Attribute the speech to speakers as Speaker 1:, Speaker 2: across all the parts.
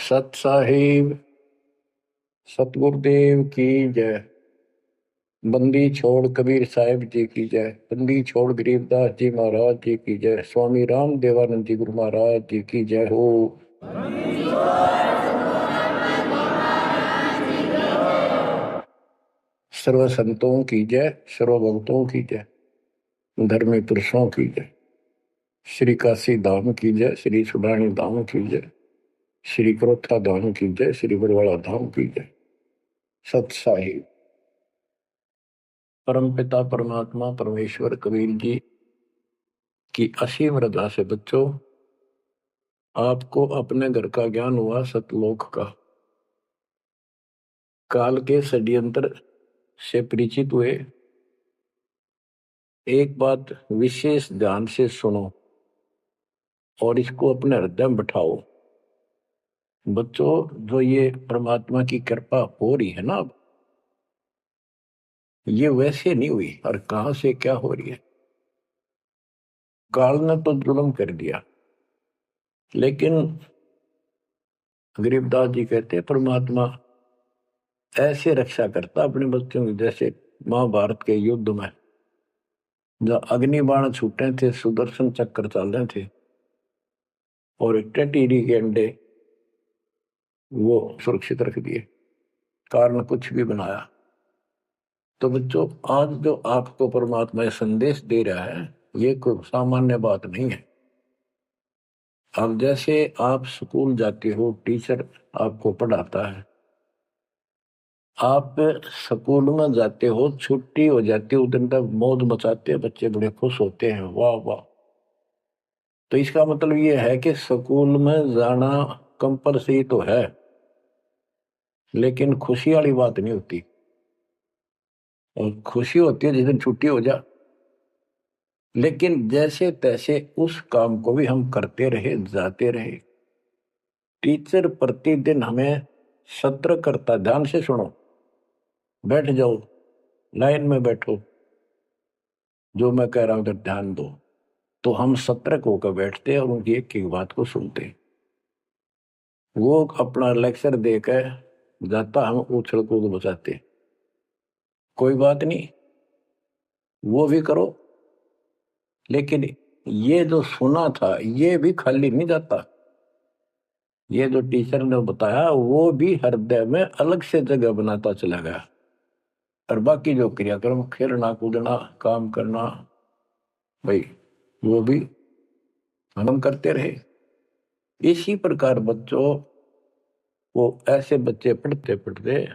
Speaker 1: सत साहिब सतगुरुदेव की जय। बंदी छोड़ कबीर साहिब जी की जय। बंदी छोड़ गरीबदास जी महाराज जी की जय। स्वामी राम देवानंद जी गुरु महाराज जी की जय हो। सर्व संतों की जय, सर्व भक्तों की जय, धर्मी पुरुषों की जय। श्री काशी धाम की जय, श्री सुडानी धाम की जय, श्री क्रोथा धाम की जय, श्री बरवाड़ा धाम की जय। सत साहिब परमपिता परमात्मा परमेश्वर कबीर जी की असीम रजा से बच्चों, आपको अपने घर का ज्ञान हुआ, सतलोक का। काल के षड्यंत्र से परिचित हुए। एक बात विशेष ध्यान से सुनो और इसको अपने हृदय में बिठाओ। बच्चों, जो ये परमात्मा की कृपा हो रही है ना, ये वैसे नहीं हुई और कहां से क्या हो रही है। काल ने तो जुल्म कर दिया, लेकिन गरीबदास जी कहते हैं परमात्मा ऐसे रक्षा करता अपने बच्चों की, जैसे महाभारत के युद्ध में जब अग्निबाण छूटे थे, सुदर्शन चक्र चल रहे थे और टेटीरी के अंडे वो सुरक्षित रख दिए, कारण कुछ भी बनाया। तो बच्चों, आज जो आपको परमात्मा संदेश दे रहा है, ये कोई सामान्य बात नहीं है। अब जैसे आप स्कूल जाते हो, टीचर आपको पढ़ाता है, आप स्कूल में जाते हो, छुट्टी हो जाती है, उस दिन तक मौज मचाते हैं, बच्चे बड़े खुश होते हैं, वाह वाह। तो इसका मतलब ये है कि स्कूल में जाना कंपलसरी तो है, लेकिन खुशी वाली बात नहीं होती। और खुशी होती है जिस दिन छुट्टी हो जा। लेकिन जैसे तैसे उस काम को भी हम करते रहे, जाते रहे। टीचर प्रतिदिन हमें सत्र करता, ध्यान से सुनो, बैठ जाओ, लाइन में बैठो, जो मैं कह रहा हूं उधर ध्यान दो। तो हम सतर्क होकर बैठते हैं और उनकी एक एक बात को सुनते हैं। वो अपना लेक्चर देकर जाता, हम उछल कूद बचाते। कोई बात नहीं, वो भी करो, लेकिन ये जो सुना था ये भी खाली नहीं जाता। ये जो टीचर ने बताया वो भी हृदय में अलग से जगह बनाता चला गया। और बाकी जो क्रियाक्रम, खेलना कूदना, काम करना, भाई वो भी हम करते रहे। इसी प्रकार बच्चों, वो ऐसे बच्चे पढ़ते पढ़ते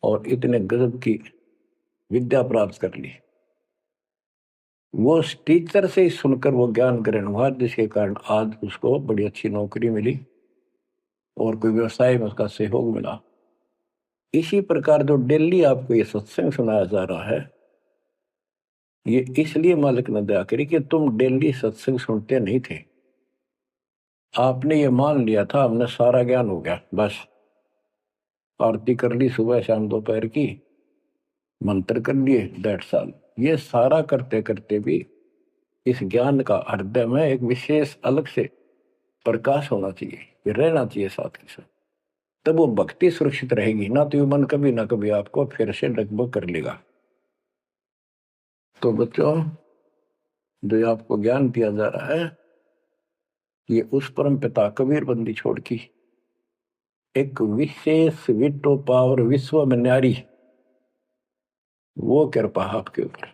Speaker 1: और इतने गजब की विद्या प्राप्त कर ली। वो टीचर से ही सुनकर वो ज्ञान ग्रहण हुआ, जिसके कारण आज उसको बड़ी अच्छी नौकरी मिली और कोई व्यवसाय में उसका सहयोग मिला। इसी प्रकार जो डेली आपको ये सत्संग सुनाया जा रहा है, ये इसलिए मालिक ने दया करी कि तुम डेली सत्संग सुनते नहीं थे। आपने ये मान लिया था हमने सारा ज्ञान हो गया, बस आरती कर ली सुबह शाम दोपहर की, मंत्र कर लिए, दैट्स ऑल। ये सारा करते करते भी इस ज्ञान का हृदय में एक विशेष अलग से प्रकाश होना चाहिए, ये रहना चाहिए साथ के साथ। तब वो भक्ति सुरक्षित रहेगी ना, तो ये मन कभी ना कभी आपको फिर से डगमग कर लेगा। तो बच्चों, जो आपको ज्ञान दिया जा रहा है, ये उस परम पिता कबीर बंदी छोड़ की एक विशेष विटो पावर विश्व में न्यारी, वो कृपा आपके ऊपर।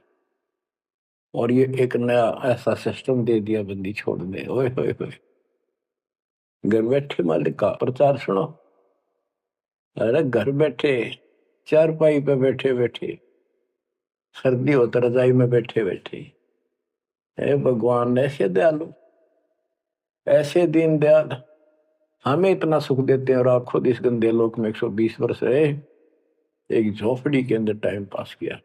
Speaker 1: और ये एक नया ऐसा सिस्टम दे दिया बंदी छोड़ में। ओए होए होए, घर बैठे मालिक का प्रचार सुनो। अरे घर बैठे, चारपाई पे बैठे बैठे, सर्दी हो तो रजाई में बैठे बैठे, हे भगवान ऐसे दयालु, ऐसे दीन दयाल, हमें इतना सुख देते हैं और आप खुद इस गंदे लोक में 120 वर्ष रहे, एक झोपड़ी के अंदर टाइम पास किया।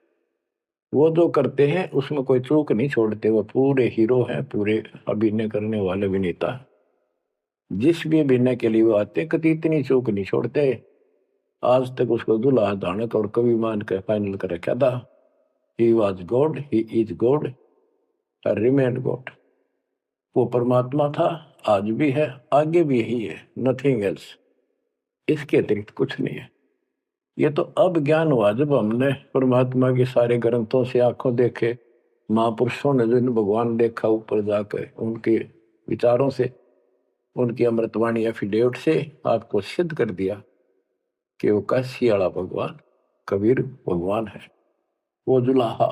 Speaker 1: वो जो करते हैं उसमें कोई चूक नहीं छोड़ते, वो पूरे हीरो हैं, पूरे अभिनय करने वाले अभिनेता। जिस भी अभिनय के लिए वो आते, कभी इतनी चूक नहीं छोड़ते। आज तक उसको दुल्हा दानक और कवि मान के फाइनल कर रखा था। He was God, he is God, remain God. वो परमात्मा था, आज भी है, आगे भी यही है, नथिंग एल्स। इसके अतिरिक्त कुछ नहीं है। ये तो अब ज्ञान हुआ जब हमने परमात्मा के सारे ग्रंथों से आंखों देखे, महापुरुषों ने जो भगवान देखा ऊपर जाकर, उनके विचारों से, उनकी अमृतवाणी एफिडेविट से आपको सिद्ध कर दिया कि वो काशी वाला भगवान कबीर भगवान है। वो जुलाहा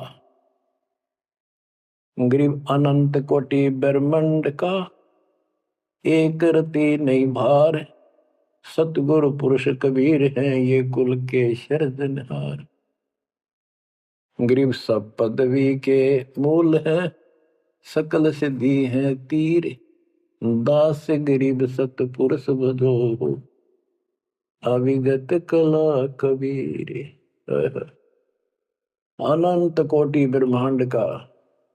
Speaker 1: गरीब अनंत कोटि ब्रह्मांड का, एक रति नहीं भार, सतगुरु पुरुष कबीर हैं ये कुल के सिरजनहार। गरीब सब पदवी के मूल है, सकल सिद्धि है तीर, दास गरीब सतपुरुष भजो, अविगत कला कबीर। अनंत कोटि ब्रह्मांड का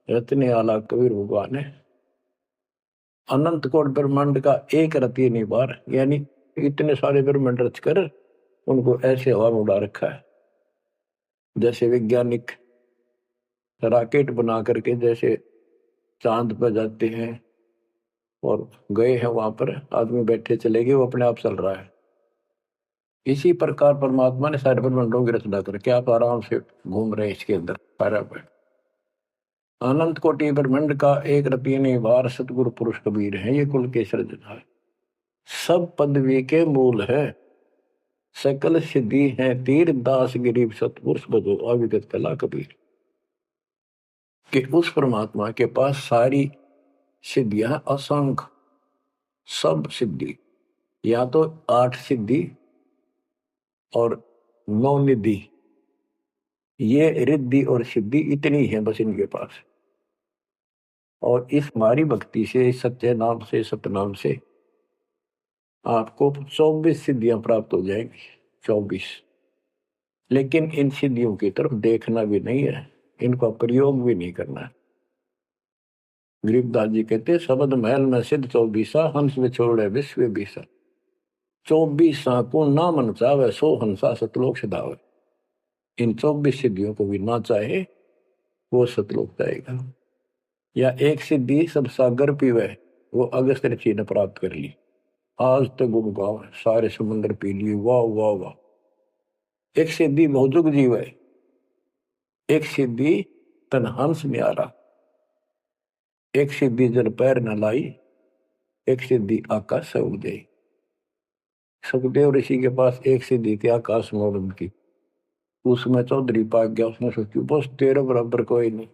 Speaker 1: रत्ने आला कबीर भगवान है। अनंत कोटि ब्रह्मांड का एक रति नहीं बार, यानी इतने सारे ब्रह्मांड रच कर उनको ऐसे हवा में उड़ा रखा है। जैसे वैज्ञानिक रॉकेट बना करके जैसे चांद पर जाते हैं और गए हैं, वहां पर आदमी बैठे चले गए, वो अपने आप चल रहा है। इसी प्रकार परमात्मा ने सारे ब्रह्मांडों की रचना करके आप आराम से घूम रहे हैं इसके अंदर सारा पर। अनंत कोटि ब्रह्मांड का एक रति नहीं बार, सतगुरु पुरुष कबीर है ये कुल के सिरजनहार। सब पदवी के मूल है, सकल सिद्धि है तीर, दास गरीब सतपुरुष भजो, अविगत कला कबीर। कि उस परमात्मा के पास सारी सिद्धियां, असंख्य सब सिद्धि, या तो 8 सिद्धि और 9 निधि, ये रिद्धि और सिद्धि इतनी है बस इनके पास। और इस हमारी भक्ति से, सच्चे नाम से, सतनाम से आपको 24 सिद्धियां प्राप्त हो जाएंगी, 24। लेकिन इन सिद्धियों की तरफ देखना भी नहीं है, इनका प्रयोग भी नहीं करना है। गरीबदास जी कहते शब्द महल में सिद्ध 24, हंस में छोड़े विश्व 20। 24 को ना मन चावे, 100 हंसा सतलोक सिधावे। इन 24 सिद्धियों को भी ना चाहे वो सतलोक जाएगा। या एक सिद्धि सब सागर पीवे, वो अगस्त ऋषि ने प्राप्त कर ली। आज तक गुण गाँव सारे समुद्र पी लिए, वाह वाह वाह। एक सिद्धि भौजुग जीव है, एक सिद्धि तन हंस न्यारा, एक सिद्धि जल पैर न लाई, एक सिद्धि आकाश से उड़ गई। सुखदेव ऋषि के पास एक सिद्धि थी आकाश में उड़न की, उसमें चौधरी पाक गया, उसने सोची बस तेरे बराबर कोई नहीं।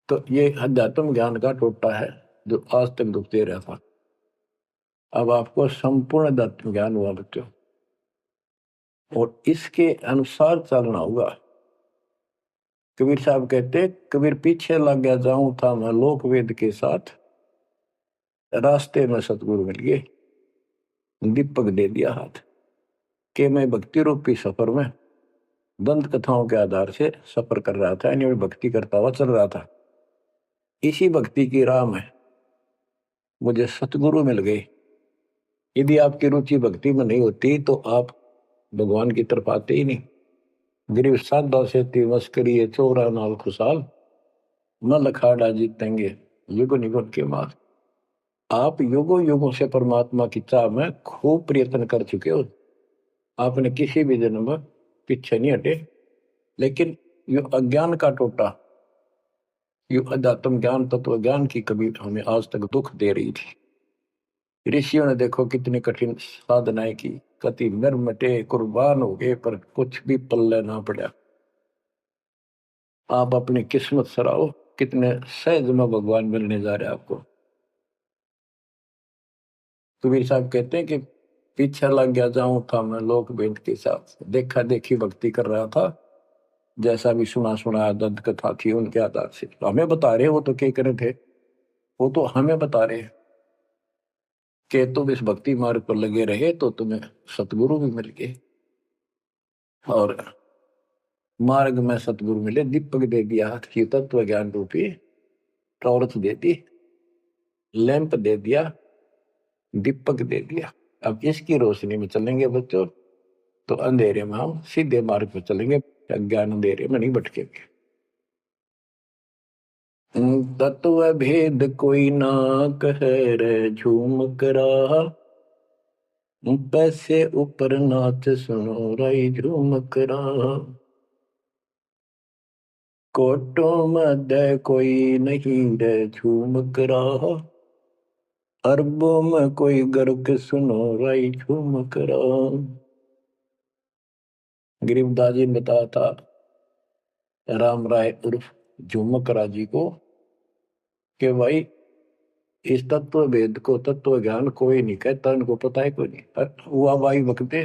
Speaker 1: तो ये अध्यात्म ज्ञान का टोटा है जो आज तक दुखते रहा था। अब आपको संपूर्ण अध्यात्म ज्ञान हुआ बच्चों, और इसके अनुसार चलना होगा। कबीर साहब कहते, कबीर पीछे लग गया जाऊं था मैं लोक वेद के साथ, रास्ते में सतगुरु मिल गए, दीपक दे दिया हाथ, कि मैं भक्ति रूपी सफर में दंत कथाओं के आधार से सफर कर रहा था, यानी भक्ति करता हुआ चल रहा था। इसी भक्ति की राह में मुझे सतगुरु मिल गए। यदि आपकी रुचि भक्ति में नहीं होती तो आप भगवान की तरफ आते ही नहीं। गरीब साधा से तिवस करिए चोरा नाल खुशाल, न लखाड़ा जीतेंगे युगो निगुन के मार। आप युगों युगों से परमात्मा की चाह में खूब प्रयत्न कर चुके हो, आपने किसी भी जन्म में पीछे नहीं हटे। लेकिन यो अज्ञान का टोटा, यो अध्यात्म ज्ञान, तत्व ज्ञान की कभी हमें आज तक दुख दे रही थी। ऋषियों ने देखो कितनी कठिन साधनाएं की, कति नर मटे कुर्बान हो गए, पर कुछ भी पल्ले ना पड़ा। आप अपनी किस्मत सराहो, कितने सहज में भगवान मिलने जा रहे आपको। कबीर साहब कहते हैं कि पीछे लग गया जाऊं था मैं लोक वेद के साथ, देखा देखी भक्ति कर रहा था, जैसा भी सुना सुना दंत कथा थी उनके आधार से। तो हमें बता रहे, वो तो क्या करे थे, वो तो हमें बता रहे कि तुम इस भक्ति मार्ग पर लगे रहे तो तुम्हें सतगुरु भी मिल गए। और मार्ग में सतगुरु मिले, दीपक दे दिया, तत्व ज्ञान रूपी टॉर्च दे दी, लैंप दे दिया, दीपक दे दिया। अब इसकी रोशनी में चलेंगे बच्चों तो अंधेरे में हम सीधे मार्ग पर चलेंगे, अज्ञान अंधेरे में नहीं भटकेंगे। तत्व भेद कोई ना कह रे झूम करा, पैसे ऊपर नाच सुनो राई झूम करा। कोटों मध्य कोई नहीं रे झूम करा, अरबों में कोई गर्क सुनो राई झूम करा। गरीबदास जी ने बताया था राम राय उर्फ झूमकरा जी को कि भाई इस तत्व भेद को तत्व ज्ञान कोई नहीं कहता, इनको पता है कोई नहीं, हुआ भाई बकते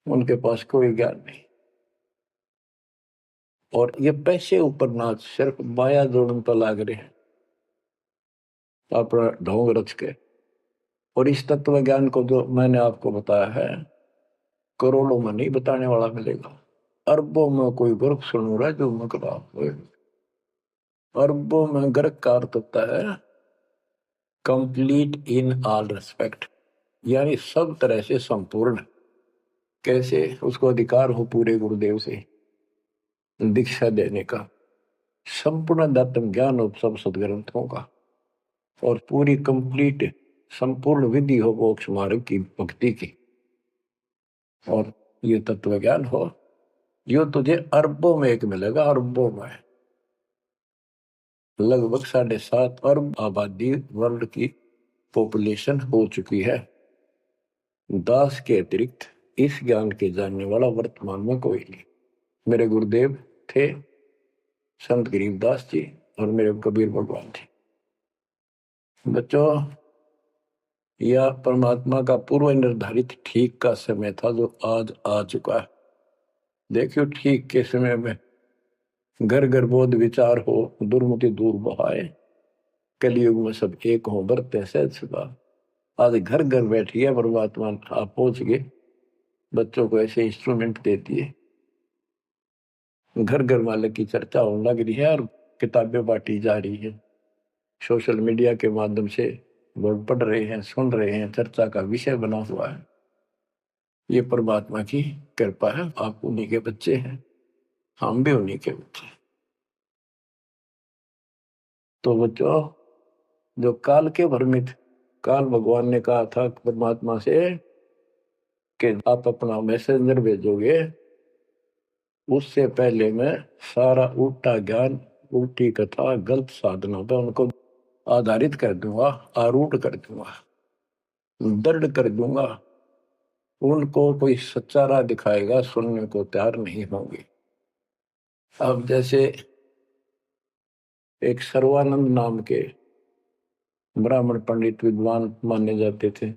Speaker 1: उनके पास कोई ज्ञान नहीं। और ये पैसे ऊपर नाच सिर्फ माया जोड़न पर लाग रहे हैं अपना ढोंग रच के। और इस तत्व ज्ञान को जो मैंने आपको बताया है करोड़ों में नहीं बताने वाला मिलेगा, अरबों में कोई गर्क सुन रहा है जो मकरा। अरबों में गर्क का अर्थ होता है कंप्लीट इन ऑल रेस्पेक्ट, यानी सब तरह से संपूर्ण। कैसे उसको अधिकार हो पूरे गुरुदेव से दीक्षा देने का, संपूर्ण दातम ज्ञान हो सब सदग्रंथों का, और पूरी कंप्लीट संपूर्ण विधि हो मोक्ष मार्ग की भक्ति की, और ये तत्व ज्ञान हो, यो तुझे अरबों में एक मिलेगा। अरबों में लगभग 7.5 अरब आबादी वर्ल्ड की पॉपुलेशन हो चुकी है। दास के अतिरिक्त इस ज्ञान के जानने वाला वर्तमान में कोई नहीं। मेरे गुरुदेव थे संत गरीबदास जी और मेरे कबीर भगवान थे। बच्चों, यह परमात्मा का पूर्व निर्धारित ठीक का समय था जो आज आ चुका है। देखियो ठीक के समय में घर घर बोध विचार हो, दुर्मति दूर बहाए, कलयुग में सब एक हो बरते सहज सुखा। आज घर घर बैठी है परमात्मा, आप पहुंच गए। बच्चों को ऐसे इंस्ट्रूमेंट देती है, घर घर मालिक की चर्चा होने लग रही है और किताबें बांटी जा रही है। सोशल मीडिया के माध्यम से लोग पढ़ रहे हैं, सुन रहे हैं, चर्चा का विषय बना हुआ है। ये परमात्मा की कृपा है। आप उन्हीं के बच्चे हैं, हम भी उन्हीं के बच्चे। तो बच्चों, जो काल के भ्रमित, काल भगवान ने कहा था परमात्मा से कि आप अपना मैसेंजर भेजोगे, उससे पहले मैं सारा उल्टा ज्ञान, उल्टी कथा, गलत साधनों पर उनको आधारित कर दूंगा, आरूढ़ कर दूंगा, दृढ़ कर दूंगा। उनको कोई सच्चा राह दिखाएगा, सुनने को तैयार नहीं होंगे। अब जैसे एक सर्वानंद नाम के ब्राह्मण पंडित विद्वान माने जाते थे,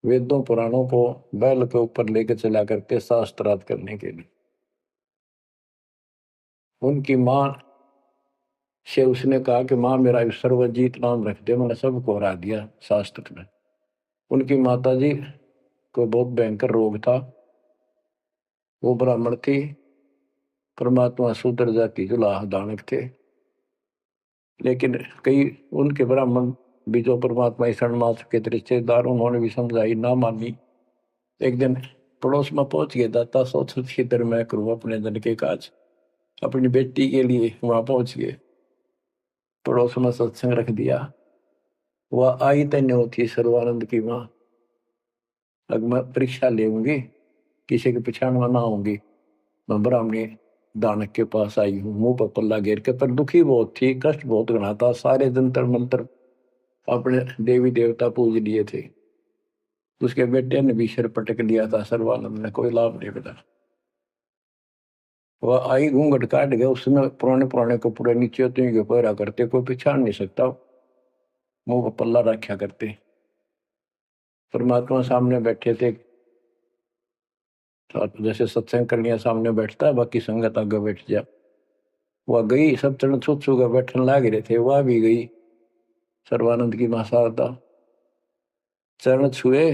Speaker 1: वेदों पुराणों को बैल के ऊपर लेकर चला करते शास्त्रार्थ करने के लिए। उनकी माँ से उसने कहा कि माँ मेरा सर्वजीत नाम रख दे, मैंने सबको हरा दिया शास्त्र में। उनकी माता जी को बहुत भयंकर रोग था, वो ब्राह्मण थी, परमात्मा शूद्र जाति जुलाह दानक थे। लेकिन कई उनके ब्राह्मण भी जो परमात्मा ही शरण मा चुके थे रिश्तेदार, उन्होंने भी समझाई, ना मानी। एक दिन पड़ोस में पहुंच गए, दाता सोच इधर मैं करूँ अपने धन के काज, अपनी बेटी के लिए वहां पहुंच गए। पड़ोस में सत्संग रख दिया। वह आई तन्य होती सर्वानंद की माँ, अब मैं परीक्षा लेंगी, किसी के पिछाड़ में ना होंगी। मैं ब्राह्मणी दानक के पास आई हूँ, मुंह पर पल्ला घेर के, पर दुखी बहुत थी, कष्ट बहुत घना था। सारे जंतर मंत्र अपने देवी देवता पूज लिए थे। उसके बेटे ने भी सिर पटक लिया था, सर्वानंद ने कोई लाभ नहीं मिला। वह आई, घूंघट काट गया, उसमें पुराने पुराने कपड़े नीचे के पहरा करते, कोई पिछाड़ नहीं सकता, मुंह पर पल्ला रखा करते। परमात्मा सामने बैठे थे, जैसे सत्संग करने सामने बैठता है, बाकी संगत आगे बैठ जा। वह गई, सब चरण छू छू कर बैठने लग रहे थे, वह भी गई। सर्वानंद की मां शारदा चरण छुए,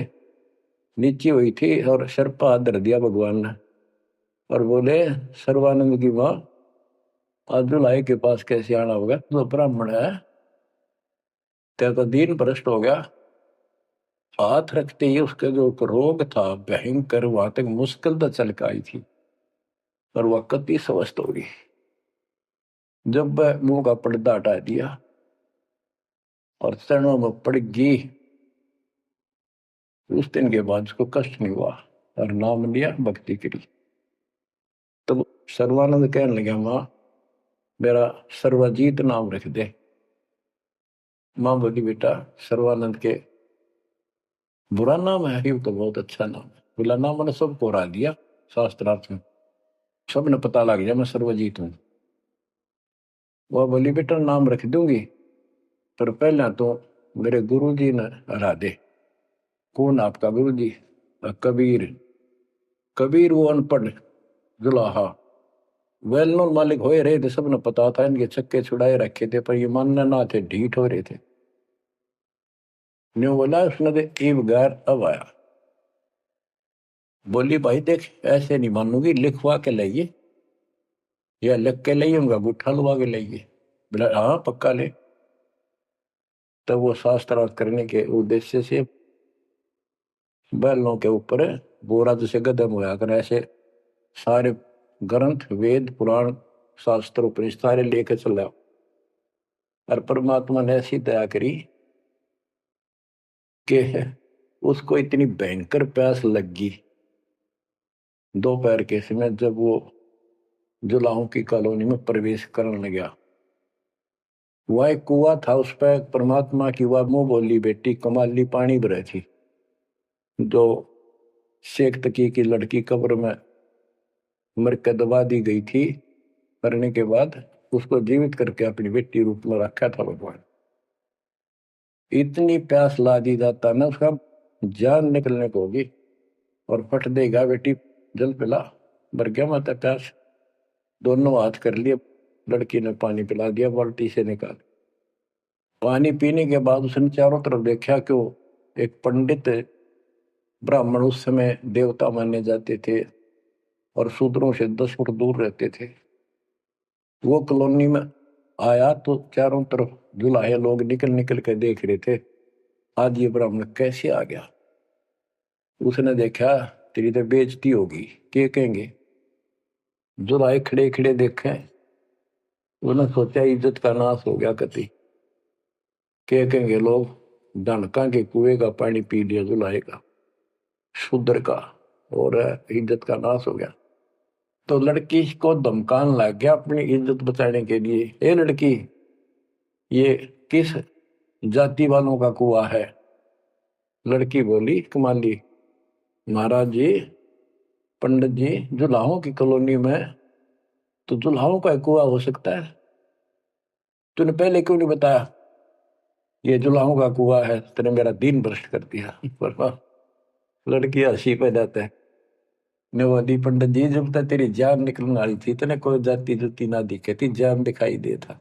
Speaker 1: नीचे हुई थी और सर पर हाथ धर दिया भगवान ने और बोले, सर्वानंद की मां आज दुल्हाई के पास कैसे आना होगा, तो ब्राह्मण है, तेरा तो दीन भ्रष्ट हो गया। हाथ रखते ही उसका जो रोग था भयंकर, वहां तक मुश्किल तो चल के आई थी और वह कति स्वस्थ हो गई। जब मुंह का पर्दा हटा दिया और चरणों में पड़ गई, उस दिन के बाद उसको कष्ट नहीं हुआ और नाम लिया, भक्ति करी। तब सर्वानंद कहने लगे, माँ मेरा सर्वजीत नाम रख दे। माँ बोली, बेटा सर्वानंद के बुरा नाम है, ये तो बहुत अच्छा नाम है। बोला, नाम मैंने सबको हरा दिया शास्त्रार्थ में, सबने पता लग गया मैं सर्वजीत हूं। वह बोली, बेटा नाम रख दूंगी, पर पहले तो मेरे गुरु जी ने हरा दे। कौन आपका गुरु जी? कबीर। कबीर वो अनपढ़ जुलाहा, वेल नोन मालिक हो रहे थे, सबने पता था, इनके चक्के छुड़ाए रखे थे, पर ये मानना ना थे, ढीठ हो रहे थे। न्यू बोला उसने तो ईब गैर अब आया। बोली, भाई देख ऐसे नहीं मानूंगी, लिखवा के लाइए, या लिख के लाइए, उनका गुट्ठा लुवा के लाइए। बोला हाँ पक्का ले। तब वो शास्त्रार्थ करने के उद्देश्य से बैलों के ऊपर बोरा जैसे गदम होया कर, ऐसे सारे ग्रंथ वेद पुराण शास्त्र उपनिषद सारे लेकर चला। और परमात्मा ने ऐसी दया करी कि उसको इतनी भयंकर प्यास लग गई दोपहर के समय, जब वो जुलाहों की कॉलोनी में प्रवेश करने लगा। वह एक कुआ था, उस पर परमात्मा की वह मुंह बोली बेटी कमाली पानी भरे थी, जो शेख तकी की लड़की कब्र में मर के दबा दी गई थी, करने के बाद उसको जीवित करके अपनी बेटी रूप में रखा था भगवान। इतनी प्यास ला दी जाता ना, उसका जान निकलने को होगी और फट देगा, बेटी जल पिला, मर गया माता प्यास। दोनों हाथ कर लिए, लड़की ने पानी पिला दिया बाल्टी से निकाल। पानी पीने के बाद उसने चारों तरफ देखा कि एक पंडित ब्राह्मण, उस समय देवता माने जाते थे और शूद्रों से 10 फुट दूर रहते थे, वो कॉलोनी में आया तो चारों तरफ जुलाहे लोग निकल निकल के देख रहे थे, आज ये ब्राह्मण कैसे आ गया। उसने देखा तेरी तो बेइज्जती होगी, क्या कहेंगे। जुलाहे खड़े खड़े देखे, उन्होंने सोचा इज्जत का नाश हो गया कति, क्या कहेंगे लोग, डनका के कुएं का पानी पी लिया जुलाहे का, शूद्र का, और इज्जत का नाश हो गया। तो लड़की को धमकाने लग गया अपनी इज्जत बचाने के लिए, ए लड़की ये किस जाति वालों का कुआं है? लड़की बोली, कमाली महाराज जी, पंडित जी, जुलाहों की कॉलोनी में तो जुलाहों का कुआं हो सकता है, तूने पहले क्यों नहीं बताया ये जुलाहों का कुआं है? तेने मेरा दिन भ्रष्ट कर दिया। लड़की हंसी पे जाता है, नवदी पंडित जी, जब तक तेरी जान निकलने वाली थी तेने कोई जाति जुती ना दिखे थी, जान दिखाई दे था,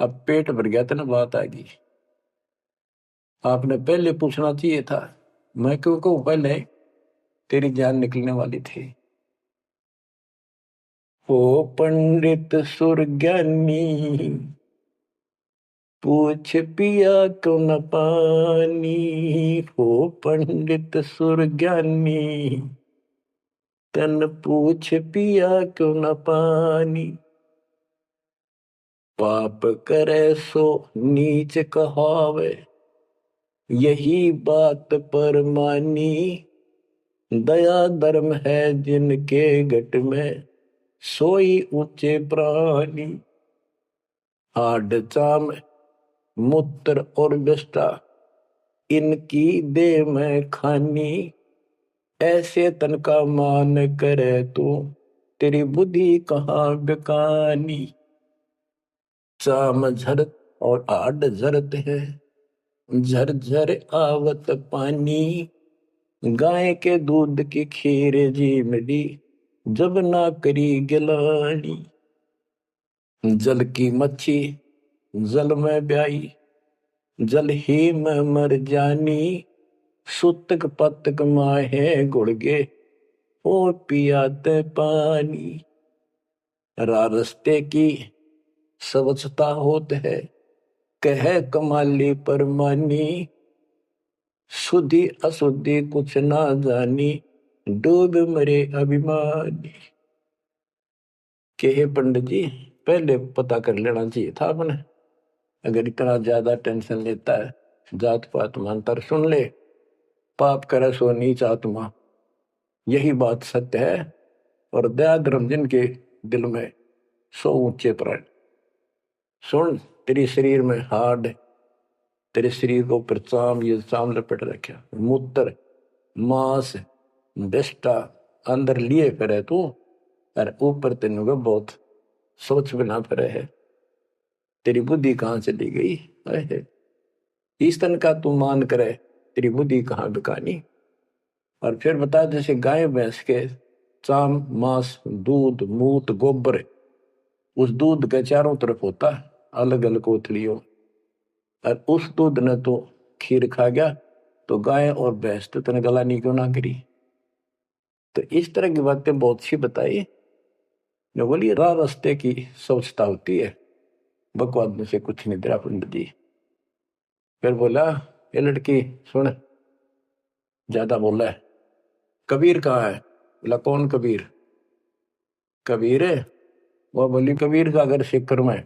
Speaker 1: अब पेट भर गया तेने बात आ गई। आपने पहले पूछना चाहिए था, मैं क्यों कहूं पहले तेरी जान निकलने वाली थी। ओ पंडित सुरज्ञानी, पूछ पिया क्यों न पानी, हो पंडित सुरज्ञानी, तन पूछ पिया क्यों न पानी। पाप करे सो नीच कहावे, यही बात पर मानी, दया धर्म है जिनके घट में, सोई ऊंचे प्राणी। हाड चाम मूत्र और विष्ठा, इनकी दे में खानी, ऐसे तन का मान करे तू, तेरी बुद्धि कहाँ बेकानी। चाम झरत और आड झरत है, झरझर आवत पानी, गाय के दूध की खीर जी मिली, जब ना करी गिलानी। जल की मच्छी जल में ब्याई, जल ही में मर जानी, सुतक पतक माहे गुड़गे, ओ पियाते पानी। रास्ते की स्वच्छता होत है, कह कमाली परमानी, शुद्धि अशुद्धि कुछ ना जानी, डूब मरे अभिमानी। के पंडित जी, पहले पता कर लेना चाहिए था अपने। अगर इतना ज्यादा टेंशन लेता है, जात पात मानता, सुन ले, पाप करे सो नीच आत्मा, यही बात सत्य है। और दया धर्म जिनके दिल में सो ऊंचे प्राण। सुन, तेरे शरीर में हाड, तेरे शरीर को ऊपर चाम, ये चाम लपेट रखा, मूत्र मांस विष्टा अंदर लिए करे तू, और ऊपर तेन बहुत सोच बना पड़े है। तेरी बुद्धि कहाँ चली गई है? इस तन का तू मान करे, तेरी बुद्धि कहाँ बिकानी। और फिर बता, जैसे गाय भैंस के चाम मांस दूध मूत गोबर, उस दूध के चारों तरफ होता है अलग अलग कोथलियों, और उस दूध ने तो खीर खा गया, तो गाय और भैंस तो तेने गलानी क्यों ना करी। तो इस तरह की बातें बहुत सी बताई। जो बोली राह रास्ते की सोचता होती है, बकवाद में से कुछ नहीं तेरा पंडित जी। फिर बोला, ये लड़की सुन, ज्यादा बोला है, कबीर कहाँ है? बोला, कौन कबीर? कबीर है? वो बोली, कबीर का घर सिक्कर में,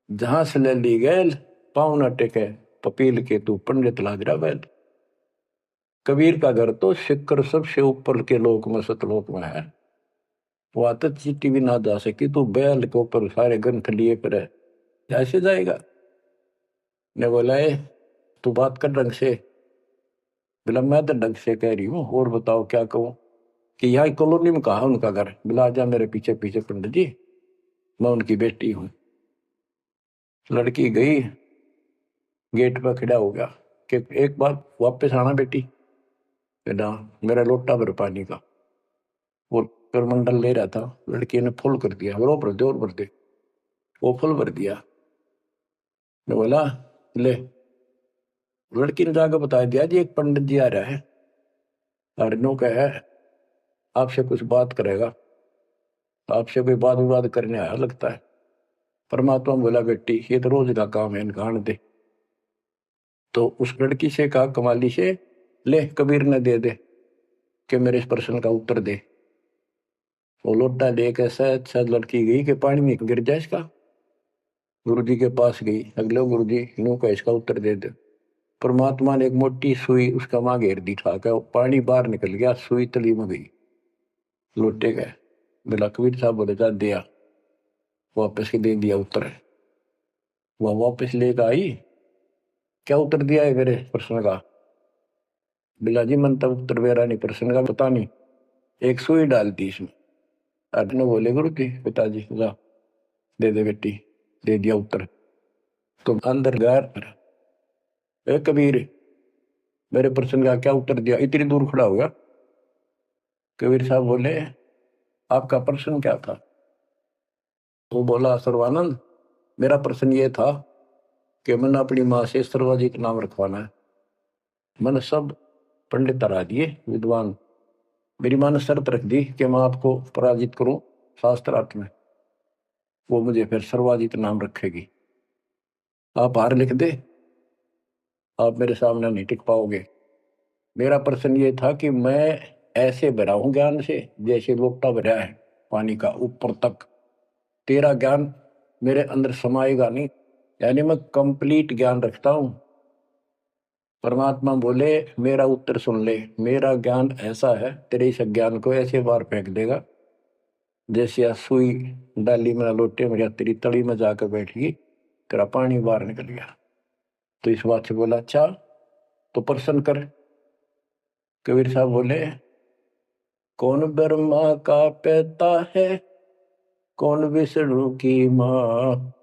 Speaker 1: जहां से ले ली गैल पाँव न टेके पपील के तू पंडित लाग रहा बैल। कबीर का घर तो सिक्कर सबसे ऊपर के लोक में सतलोक में है, वहां तक चिट्ठी भी ना जा सकी, तू बैल के ऊपर सारे ग्रंथ लिए पर है, ऐसे जाएगा? ने बोला, तू बात कर ढंग से। बोला, मैं तो ढंग से कह रही हूँ, और बताओ क्या कहूँ? कि यहाँ कॉलोनी में कहा उनका घर? बोला, आजा मेरे पीछे पीछे पंडित जी, मैं उनकी बेटी हूँ। लड़की गई, गेट पर खड़ा हो गया कि एक बार वापस आना बेटी। बेटा, मेरा लोटा भर पानी का, वो करमंडल ले रहा था, लड़की ने फुल कर दिया, और भर दे और भर दे, वो फुल भर दिया। ने बोला, ले। लड़की ने जाकर बता दिया, जी एक पंडित जी आ रहा है, और नो कह आपसे कुछ बात करेगा, आपसे कोई बात विवाद करने आया लगता है। परमात्मा बोला, बेटी ये तो रोज का काम है, इनका आने दे। तो उस लड़की से कहा कमाली से, ले कबीर ने दे दे कि मेरे इस प्रश्न का उत्तर दे। वो लोटा लेकर शायद शायद लड़की गई कि पानी में गिर जाए इसका। गुरु जी के पास गई, अगले गुरु जी नो का इसका उत्तर दे दे। परमात्मा ने एक मोटी सुई उसका मां घेर दी, ठाकर पानी बाहर निकल गया, सुई तली में गई, लोटे गए। बोला, कबीर साहब बोले, जा दिया, वापस के दे दिया उत्तर। वह वापस लेकर आई, क्या उत्तर दिया है मेरे प्रश्न का? बिला जी मन तब उत्तर मेरा नहीं, प्रश्न का पता नहीं, एक सुई डाल दी इसमें। अर्जुन बोले, गुरु जी पिताजी जा दे दे बेटी, दे दिया उत्तर। तो अंदर घर ए कबीर, मेरे प्रश्न का क्या उत्तर दिया? इतनी दूर खड़ा हो गया। कबीर साहब बोले, आपका प्रश्न क्या था? वो बोला, सर्वानंद, मेरा प्रश्न ये था कि मैंने अपनी माँ से सर्वाजित नाम रखवाना है। मैंने सब पंडित हरा दिए, विद्वान। मेरी माँ ने शर्त रख दी कि मैं आपको पराजित करूं शास्त्रार्थ में, वो मुझे फिर सर्वाजित नाम रखेगी। आप हार लिख दे, आप मेरे सामने नहीं टिक पाओगे। मेरा प्रश्न ये था कि मैं ऐसे भरा हूं ज्ञान से जैसे लोटा भरा है पानी का ऊपर तक, तेरा ज्ञान मेरे अंदर समाएगा नहीं, यानी मैं कंप्लीट ज्ञान रखता हूं। परमात्मा बोले, मेरा उत्तर सुन ले, मेरा ज्ञान ऐसा है, तेरे इस ज्ञान को ऐसे बार फेंक देगा जैसे या सुई डाली में लोटे में या तेरी तली में जाकर बैठ गई, तेरा पानी बाहर निकल गया। तो इस बात से बोला, अच्छा तो प्रश्न कर। कबीर साहब बोले, कौन ब्रह्मा का पिता है, कौन विष्णु की माँ,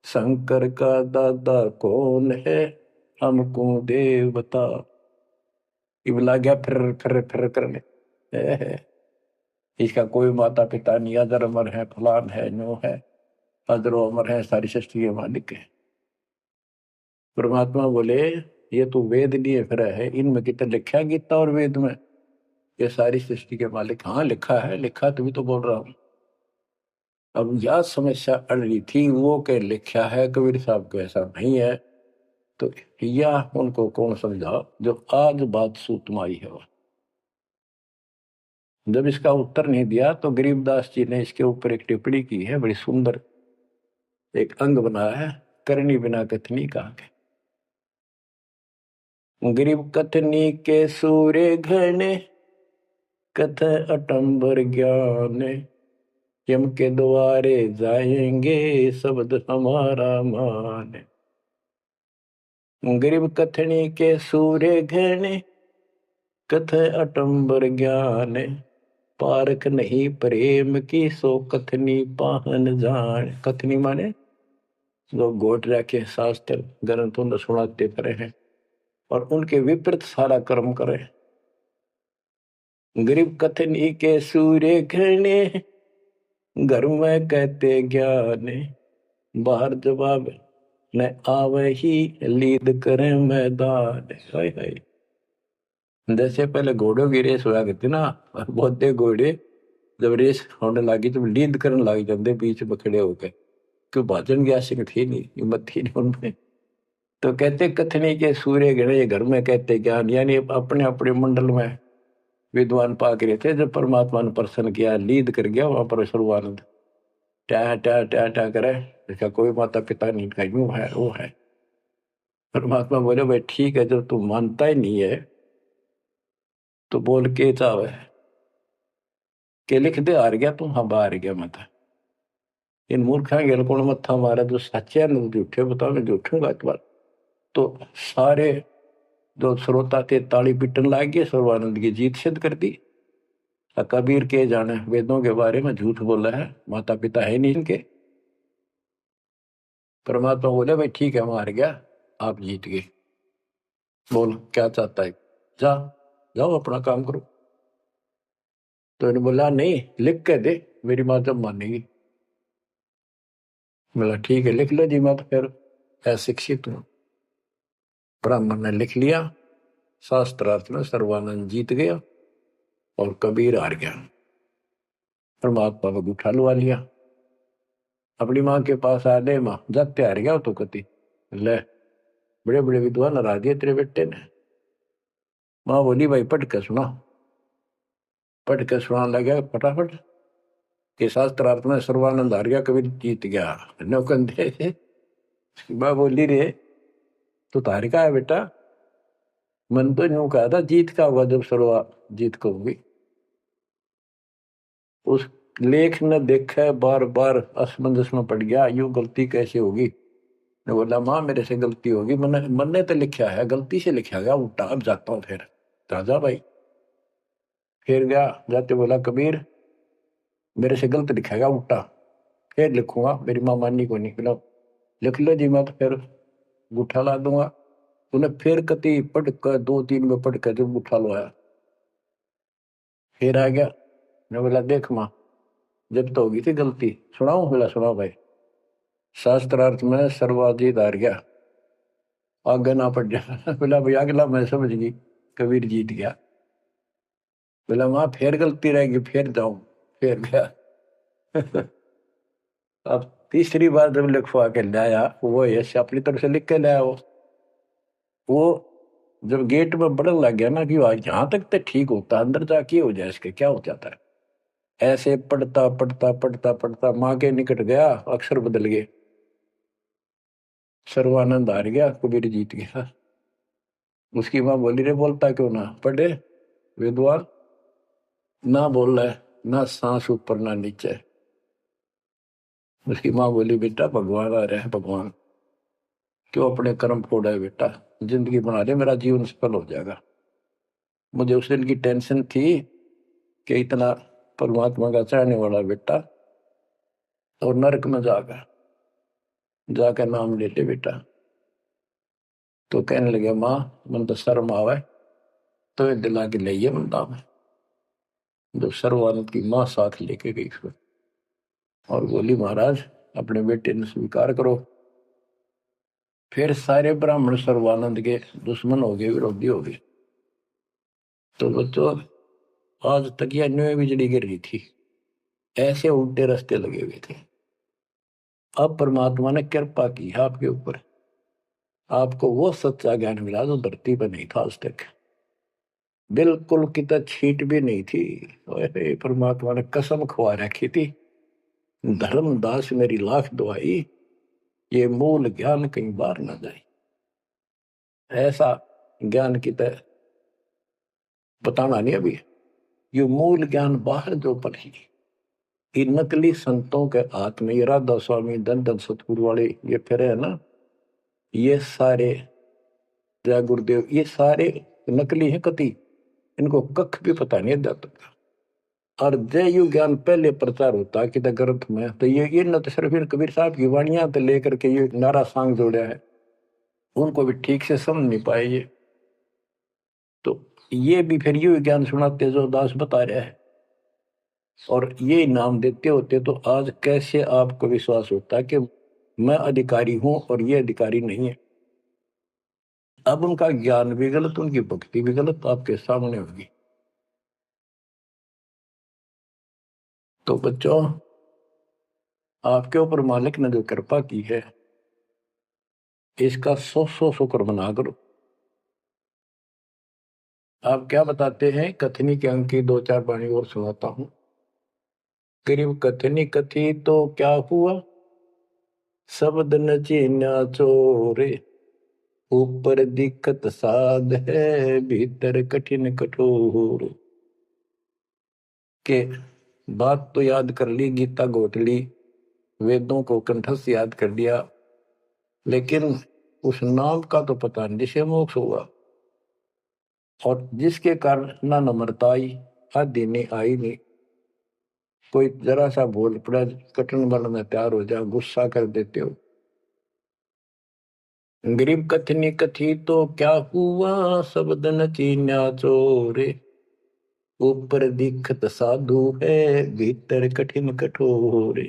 Speaker 1: शंकर का दादा कौन है, हमको देव बता। इबला गया फिर करने, इसका कोई माता पिता नहीं, अजर अमर है, फलान है, नो है, अजरो अमर है, सारी सृष्टि के मालिक है। परमात्मा बोले, ये तो वेद लिए फिर है, इनमें कितना लिखा है गीता और वेद में ये सारी सृष्टि के मालिक? हाँ लिखा है, लिखा तभी तो बोल रहा हूं। अब यह समस्या अड़ रही थी, वो के लिखा है कबीर साहब को ऐसा नहीं है, तो यह उनको कौन समझा जो आज बात सूतम आई है। जब इसका उत्तर नहीं दिया तो गरीबदास जी ने इसके ऊपर एक टिप्पणी की है बड़ी सुंदर, एक अंग बनाया है, करनी बिना कथनी कहा के। गरीब कथनी के सूर्य घने, कथ अटंबर ज्ञान, यम के द्वारे जाएंगे शब्द हमारा मान। गरीब कथनी के सूर्य घने, कथ अटंबर ज्ञान, पारख नहीं प्रेम की सो कथनी पाहन जान। कथनी माने जो गोट रखे शास्त्र ग्रंथों ने सुनाते पड़े हैं और उनके विपरीत सारा कर्म करे। गरीब कथनी के सूर्य घने, घर में कहते ज्ञान, बाहर जवाब न आवे ही लीद करे मैदान। हाय हाय। जैसे पहले घोड़ों की रेस हुआ करती ना, और बहुत घोड़े जब रेस होने लगी तो लीड करने लग जाते बीच में खड़े होकर, क्यों भाजन की आशिक थी नहीं, हिम्मत थी नहीं उनमें। तो कहते कथनी के सूर्य गणे, घर में कहते ज्ञान, यानी अपने अपने मंडल में विद्वान पाक रहे थे। जब परमात्मा ने प्रसन्न किया, लीद कर गया वहां पर सर्वानंद ट्या ट्या ट्या ट्या करे, देखा कोई माता पिता नहीं, का यूं है वो है। परमात्मा बोले भाई ठीक है, जब तू मानता ही नहीं है तो बोल के चाहे के लिख दे, हार गया तू, हाँ बाहर गया मत। इन मूर्खा गेल कौन मत्था मारा, जो सच्चे है ना झूठे बताओ, मैं झूठूंगा इस बार। तो सारे जो श्रोता थे ताली पीटन लाग गए, सर्वानंद की जीत सिद्ध कर दी। कबीर के जाने वेदों के बारे में झूठ बोला है, माता पिता है नहीं इनके। परमात्मा बोले भाई ठीक है, हम हार गया, आप जीत गए, बोल क्या चाहता है, जा जाओ अपना काम करो। तो इन्होंने बोला नहीं, लिख के दे, मेरी माँ जब मानेगी। बोला ठीक है लिख लो जी, मैं तो फिर अशिक्षित हूं। ब्राह्मण ने लिख लिया, शास्त्रार्थ में सर्वानंद जीत गया और कबीर हार गया। परमात्मा को उठा लुआ लिया, अपनी माँ के पास आ गए, माँ जाते हार गया तो कति ले, बड़े बड़े विद्वान हरा दिए तेरे बेटे ने। माँ बोली भाई पढ़ के सुना, पढ़ के सुनाने लगे फटाफट कि शास्त्रार्थ में सर्वानंद हार गया, कबीर जीत गया। नौकंदे माँ बोली रे तो तार का है बेटा, मन तो यूं कहा था जीत का होगा जब सर्वा जीत को होगी। उस लेख ने देखा, बार बार असमंजस में पड़ गया, यूं गलती कैसे होगी। ने बोला माँ मेरे से गलती होगी, मन ने तो लिखा है, गलती से लिखा गया उल्टा, अब जाता हूँ फिर। राजा भाई फिर गया, जाते बोला कबीर मेरे से गलत लिखा गया उल्टा, फिर लिखूंगा, मेरी माँ माननी को नहीं। बोला लिख लो जी, मैं तो फिर गुठा ला दूंगा। उन्हें फिर कति पढ़ कर 2-3 में पढ़ कर जब गुठा लो आया, फिर आ गया। ने बोला देख माँ जब तो होगी थी गलती, सुनाऊ। बोला सुनाओ भाई। शास्त्रार्थ में सर्वाधिक हार गया, आगे ना पड़ जा। बोला भाई अगला मैं समझ गई, कबीर जीत गया। बोला माँ फिर गलती रहेगी, फिर जाऊं, फिर गया। अब तीसरी बार जब लिखवा के लाया, वो यश अपनी तरफ से लिख के लाया। वो जब गेट में बढ़न लग गया ना कि यहाँ तक तो ठीक होता, अंदर जाके हो जाए इसके क्या हो जाता है। ऐसे पढ़ता पढ़ता पढ़ता पढ़ता माँ के निकट गया, अक्षर बदल गए, सर्वानंद हार गया, कबीर जीत गया। उसकी माँ बोली रे बोलता क्यों ना, पढ़े विद्वान ना बोल रहा है, ना सांस ऊपर ना नीचे। उसकी माँ बोली बेटा भगवान आ रहे हैं, भगवान क्यों अपने कर्म फोड़ा है बेटा, जिंदगी बना दे, मेरा जीवन सफल हो जाएगा। मुझे उस दिन की टेंशन थी कि इतना परमात्मा का चाहने वाला बेटा और नरक में जाकर नाम ले ले बेटा। तो कहने लगे माँ मन तो शर्म आवे, तो दिला के ले बंदा में। जब सर्वानंद की माँ साथ लेके गई उसको और बोली महाराज अपने बेटे ने स्वीकार करो। फिर सारे ब्राह्मण सर्वानंद के दुश्मन हो गए, विरोधी हो गए। तो बच्चों आज तक यह न्यू बिजली गिर रही थी, ऐसे उल्टे रास्ते लगे हुए थे। अब परमात्मा ने कृपा की आपके ऊपर, आपको वो सच्चा ज्ञान मिला जो धरती पर नहीं था आज तक, बिल्कुल कितना छीट भी नहीं थी। परमात्मा ने कसम खुआ रखी थी, धर्मदास मेरी लाख दुआई, ये मूल ज्ञान कहीं बाहर ना जाए, ऐसा ज्ञान की तरह बताना नहीं अभी। ये मूल ज्ञान बाहर जो पढ़ी, ये नकली संतों के हाथ में, ये राधा स्वामी धन धन सतगुरु वाले ये फिर है ना, ये सारे जय गुरुदेव, ये सारे नकली हैं कति, इनको कख भी पता नहीं अध्यात्म का। और जय यु ज्ञान पहले प्रचार होता कि ग्रंथ में, तो ये न तो सिर्फ कबीर साहब की वाणियां तो लेकर के ये नारा सांग जोड़ा है, उनको भी ठीक से समझ नहीं पाए ये, तो ये भी फिर यू ज्ञान सुनाते जो दास बता रहा है, और ये नाम देते होते तो आज कैसे आपको विश्वास होता कि मैं अधिकारी हूं और ये अधिकारी नहीं है। अब उनका ज्ञान भी गलत, उनकी भक्ति भी गलत आपके सामने होगी। तो बच्चों, आपके ऊपर मालिक ने जो कृपा की है, इसका सौ सौ शुक्र मना करो। आप क्या बताते हैं, कथनी के अंक की दो चार वाणी और सुनाता हूं। करीब कथनी कथी तो क्या हुआ, शब्द न चीन्या चोरे, ऊपर दिक्कत साध है, भीतर कठिन कठोर। के बात तो याद कर ली, गीता घोट ली, वेदों को कंठस्थ याद कर लिया, लेकिन उस नाम का तो पता नहीं जिसे मोक्ष होगा, और जिसके कारण ना नम्रता आई, आदि नहीं आई नहीं, कोई जरा सा बोल पड़ा कटन बनने तैयार हो जाए, गुस्सा कर देते हो। गरीब कथनी कथी तो क्या हुआ, शब्द न चीन्या चोरे, ऊपर दिखत साधु है, भीतर कठिन कठोर।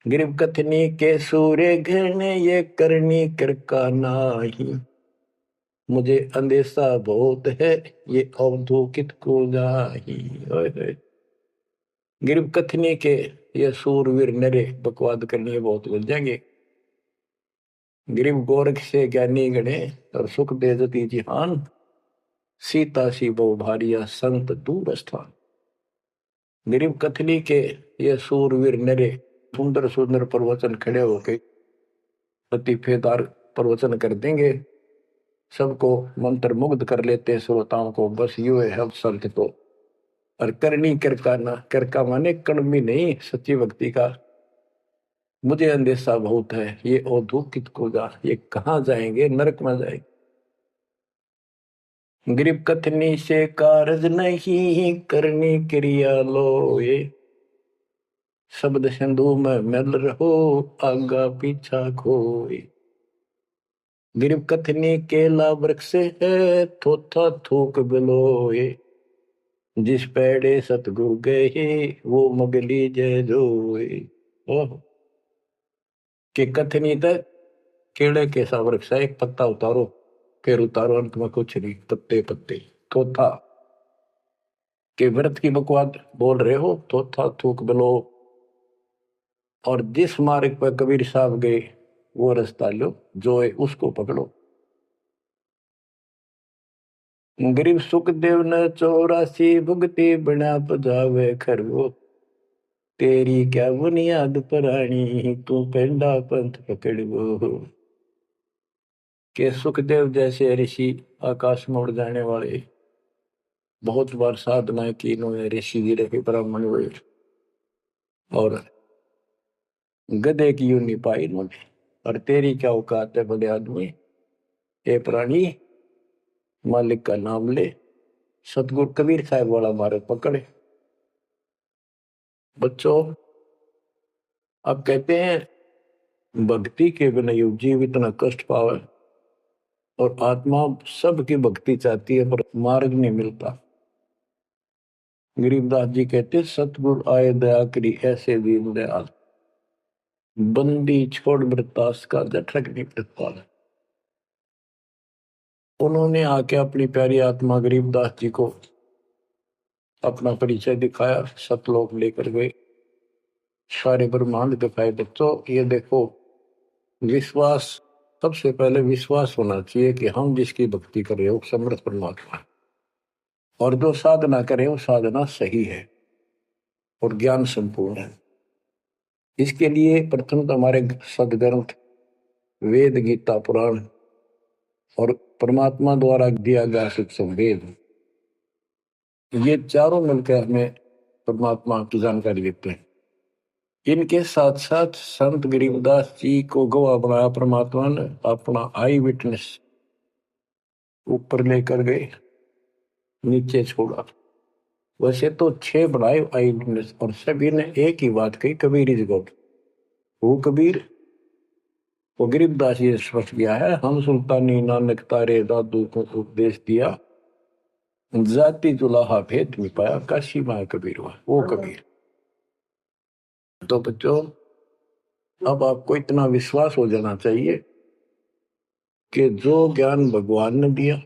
Speaker 1: गरीब कथनी के सूर्य घने, ये करनी कर का नाही, मुझे अंदेशा बहुत है, ये अवधूकित को जाही। गरीब कथनी के ये सूरवीर नरे बकवाद करनी बहुत बन जाएंगे। गरीब गोरख से ज्ञानी गणे, और सुख दे जती जिहान, सीता सी बहु भारिया संत दूर स्थान। गरीब कथनी के ये सूरवीर नरे सुंदर सुंदर प्रवचन खड़े होके लतीफेदार प्रवचन कर देंगे, सबको मंत्र मुग्ध कर लेते श्रोताओं को, बस यू है हम संत को। और करनी करका ना, करका माने कड़मी नहीं, सच्ची भक्ति का मुझे अंदेशा बहुत है, ये औधुकित को जा, ये कहाँ जाएंगे, नरक में जाएंगे। गरीब कथनी से कारज नहीं, करनी क्रिया लो ये, शब्द सिंधु में मिल रहो, आगा पीछा खोए। गरीब कथनी केला वृक्ष है, थोथा थूक बिलोए, जिस पेड़े सतगुरु गए, वो मगली जय जोए। ओह, के कथनी तक केड़े के सा वृक्ष है, एक पत्ता उतारो, फिर उतारो, अंत में कुछ नहीं, पत्ते पत्ते। थोथा के व्रत की बकवाद बोल रहे हो, थोथा थूक बिलो, और जिस मार्ग पर कबीर साहब गए वो रास्ता लो, जो है उसको पकड़ो। गरीब सुखदेव ने 84 भुगती, बना पजावे खरगो, तेरी क्या बुनियाद पुरानी, तू पेंडा पंथ पकड़ो। के सुखदेव जैसे ऋषि, आकाश में उड़ जाने वाले, बहुत बार साधना की इन्होंने, ऋषि जी रहे, ब्राह्मण हुए, और गधे की यूं नहीं पाई इन्होंने। और तेरी क्या औकात है बड़े आदमी, ये प्राणी, मालिक का नाम ले। सतगुरु कबीर साहब वाला मार्ग पकड़े। बच्चों, अब कहते हैं भक्ति के बिना यु जीव इतना कष्ट पावे, और आत्मा सबकी भक्ति चाहती है पर मार्ग नहीं मिलता। गरीबदास जी कहते सतगुरु आए दया करी, ऐसे दीन दयाल, बंदी छोड़ मृतास का जठरक नहीं प्रतिपाल। उन्होंने आके अपनी प्यारी आत्मा गरीबदास जी को अपना परिचय दिखाया, सतलोक लेकर गए, सारे ब्रह्मांड दिखाए। बच्चों ये देखो, विश्वास, सबसे पहले विश्वास होना चाहिए कि हम जिसकी भक्ति कर रहे हो समर्थ परमात्मा है, और जो साधना करें वो साधना सही है और ज्ञान संपूर्ण है। इसके लिए प्रथम तो हमारे सदग्रंथ वेद, गीता, पुराण और परमात्मा द्वारा दिया गया सुख संवेद, ये चारों मिलकर हमें परमात्मा की जानकारी देते हैं। इनके साथ साथ संत गरीबदास जी को गवाह बनाया परमात्मा ने, अपना आई विटनेस ऊपर लेकर गए, नीचे छोड़ा। वैसे तो 6 बनाए आई विटनेस, और सभी ने एक ही बात कही, कबीर इज गॉड। वो कबीर, वो गरीबदास जी स्पष्ट किया है, हम सुल्तानी नानक तारे दादू को उपदेश दिया, जाति जुलाहा भेद निपाया, काशी माँ कबीर हुआ, वो कबीर। तो बच्चों, अब आपको इतना विश्वास हो जाना चाहिए कि जो ज्ञान भगवान ने दिया,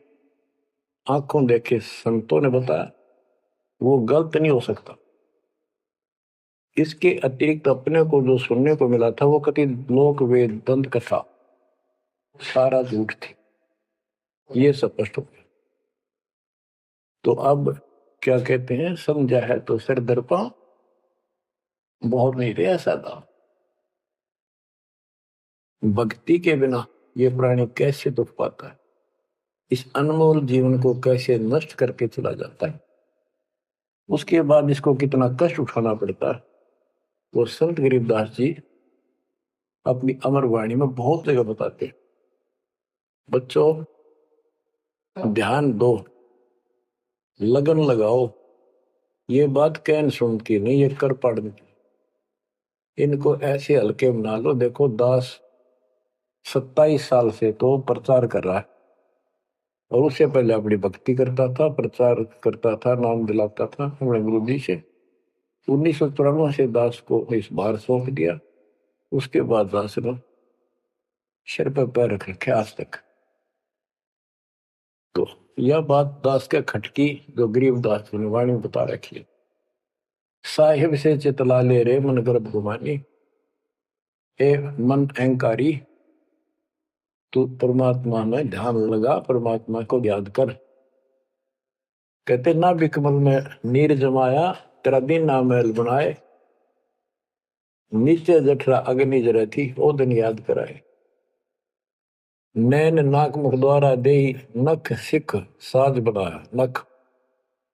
Speaker 1: आंखों देखे संतों ने बताया, वो गलत नहीं हो सकता। इसके अतिरिक्त अपने को जो सुनने को मिला था, वो कति लोक वेद दंत कथा सारा झूठ थी, ये स्पष्ट हो गया। तो अब क्या कहते हैं, समझा है तो सिर दर्पा, बहुत नहीं रहा सादा। भक्ति के बिना ये प्राणी कैसे दुख पाता है, इस अनमोल जीवन को कैसे नष्ट करके चला जाता है, उसके बाद इसको कितना कष्ट उठाना पड़ता है, वो संत गरीबदास जी अपनी अमर वाणी में बहुत जगह बताते हैं। बच्चों, ध्यान दो, लगन लगाओ, ये बात कहन सुन की नहीं, ये कर पढ़ने की। इनको ऐसे हल्के बना लो। देखो, दास 27 साल से तो प्रचार कर रहा है, और उससे पहले अपनी भक्ति करता था, प्रचार करता था, नाम दिलाता था अपने गुरु जी से। 1994 से दास को इस बार सौंप दिया। उसके बाद दास ने सिर पर पैर रख रखे आज तक। तो यह बात दास के खटकी, जो गरीब दास की वाणी बता रखी है, साहिब से चितला ले रे मन गर्भ गुमानी, ए मन अहंकारी, तू परमात्मा में ध्यान लगा, परमात्मा को याद कर। कहते ना बिकमल में नीर जमाया, तेरा दिन ना महल बनाए, नीचे जठरा अग्नि जरे थी, ओ दिन याद कराए। नैन नाक मुख द्वारा दे, नख सिख साज बनाया। नख,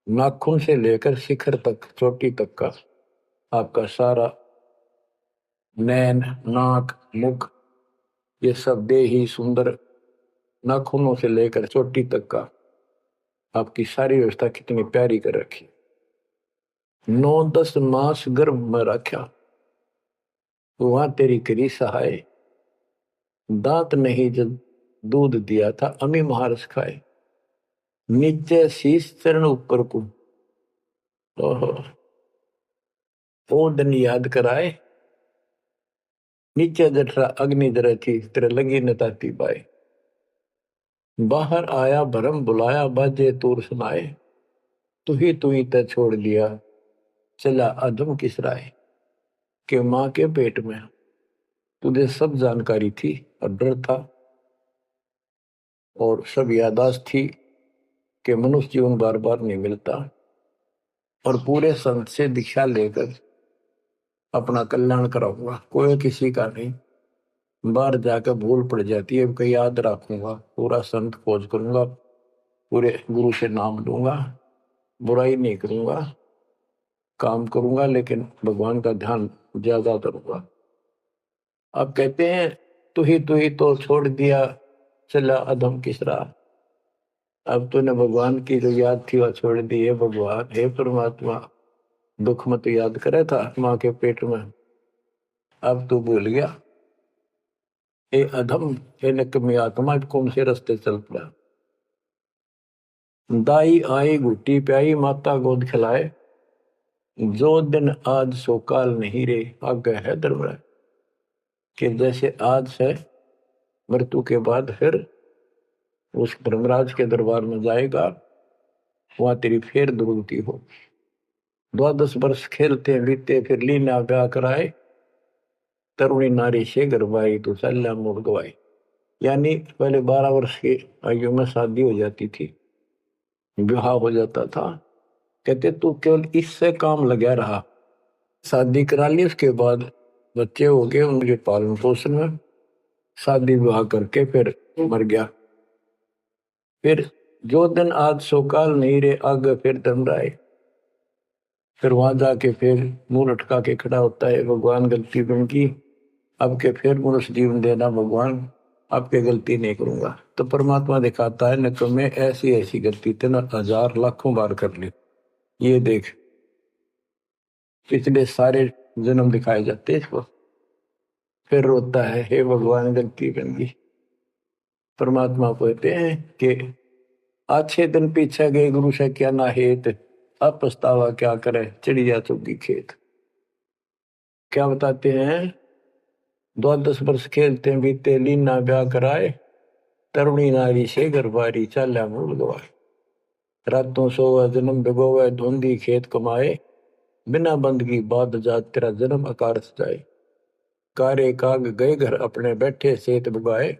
Speaker 1: नाखून से लेकर शिखर तक, चोटी तक का आपका सारा नैन, नाक, मुख, ये सब दे ही सुंदर, नाखूनों से लेकर चोटी तक का आपकी सारी व्यवस्था कितनी प्यारी कर रखी। 9-10 मास गर्भ में रखा, वहां तेरी करी सहाय, दांत नहीं जब दूध दिया था, अमी महारस खाए। नीचे शीश चरण ऊपर को, ओहो, ओ दिन याद कराए। नीचे जठरा अग्नि जरे थी, तेरे लगी न ताती बाए। बाहर आया भरम बुलाया, बाजे तूर सुनाए, तू ही तय छोड़ दिया, चला अधम किस राय। के माँ के पेट में तुझे सब जानकारी थी, और डर था, और सब यादाश्त थी कि मनुष्य जीवन बार बार नहीं मिलता, और पूरे संत से दीक्षा लेकर अपना कल्याण कराऊंगा, कोई किसी का नहीं। बाहर जाकर भूल पड़ जाती है, कहीं याद रखूंगा, पूरा संत खोज करूंगा, पूरे गुरु से नाम लूंगा, बुराई नहीं करूंगा, काम करूंगा, लेकिन भगवान का ध्यान ज्यादा करूंगा। अब कहते हैं, तू ही तो छोड़ दिया, चला अधम किस राह। अब तूने भगवान की जो याद थी वह छोड़ दी है। भगवान, हे परमात्मा, दुख मत याद करे था माँ के पेट में, अब तू भूल गया। ए अधम, हे निकम्मी आत्मा, कौन से रास्ते चल पड़ा। दाई आई घुट्टी प्याई, माता गोद खिलाए, जो दिन आज सो काल नहीं रे, आगे है दरबार। कि जैसे आज है, मृत्यु के बाद फिर उस धर्मराज के दरबार में जाएगा, वहां तेरी फिर दुर्गति हो। 12 वर्ष खेलते बीते, फिर लीना ब्याह कराए, तरुणी नारी से गरबाई, तो सल्ला मोड़ गवाई। यानी पहले 12 वर्ष की आयु में शादी हो जाती थी, विवाह हो जाता था। कहते तू केवल इससे काम लगा रहा, शादी करा ली, उसके बाद बच्चे हो गए, उनके पालन पोषण में शादी विवाह करके फिर मर गया। फिर जो दिन आज सो काल नहीं रे, आगे फिर दम राय। फिर वहां जाके फिर मुंह लटका के खड़ा होता है, भगवान गलती उनकी, अब के फिर मनुष्य जीवन देना भगवान, आपके गलती नहीं करूंगा। तो परमात्मा दिखाता है, न तो मैं ऐसी ऐसी गलती तेना 1000 लाखों बार कर ली, ये देख। पिछले सारे जन्म दिखाए जाते इसको। फिर रोता है, हे भगवान गलती बन गई। परमात्मा को कहते हैं कि अच्छे दिन पीछे गए गुरु से क्या ना हेत, अब पछतावा क्या करे चिड़िया चुगी खेत। क्या बताते हैं, 10 वर्ष खेलते बीते लीना ब्याह कराए, तरुणी नारी से गरबारी चाल्या मूल गवाए। रातों सोवा जन्म भिगोवे धुंधी खेत कमाए, बिना बंद की बात जात तेरा जन्म अकारस जाए। कारे काग गए घर अपने बैठे सेत बुगाए,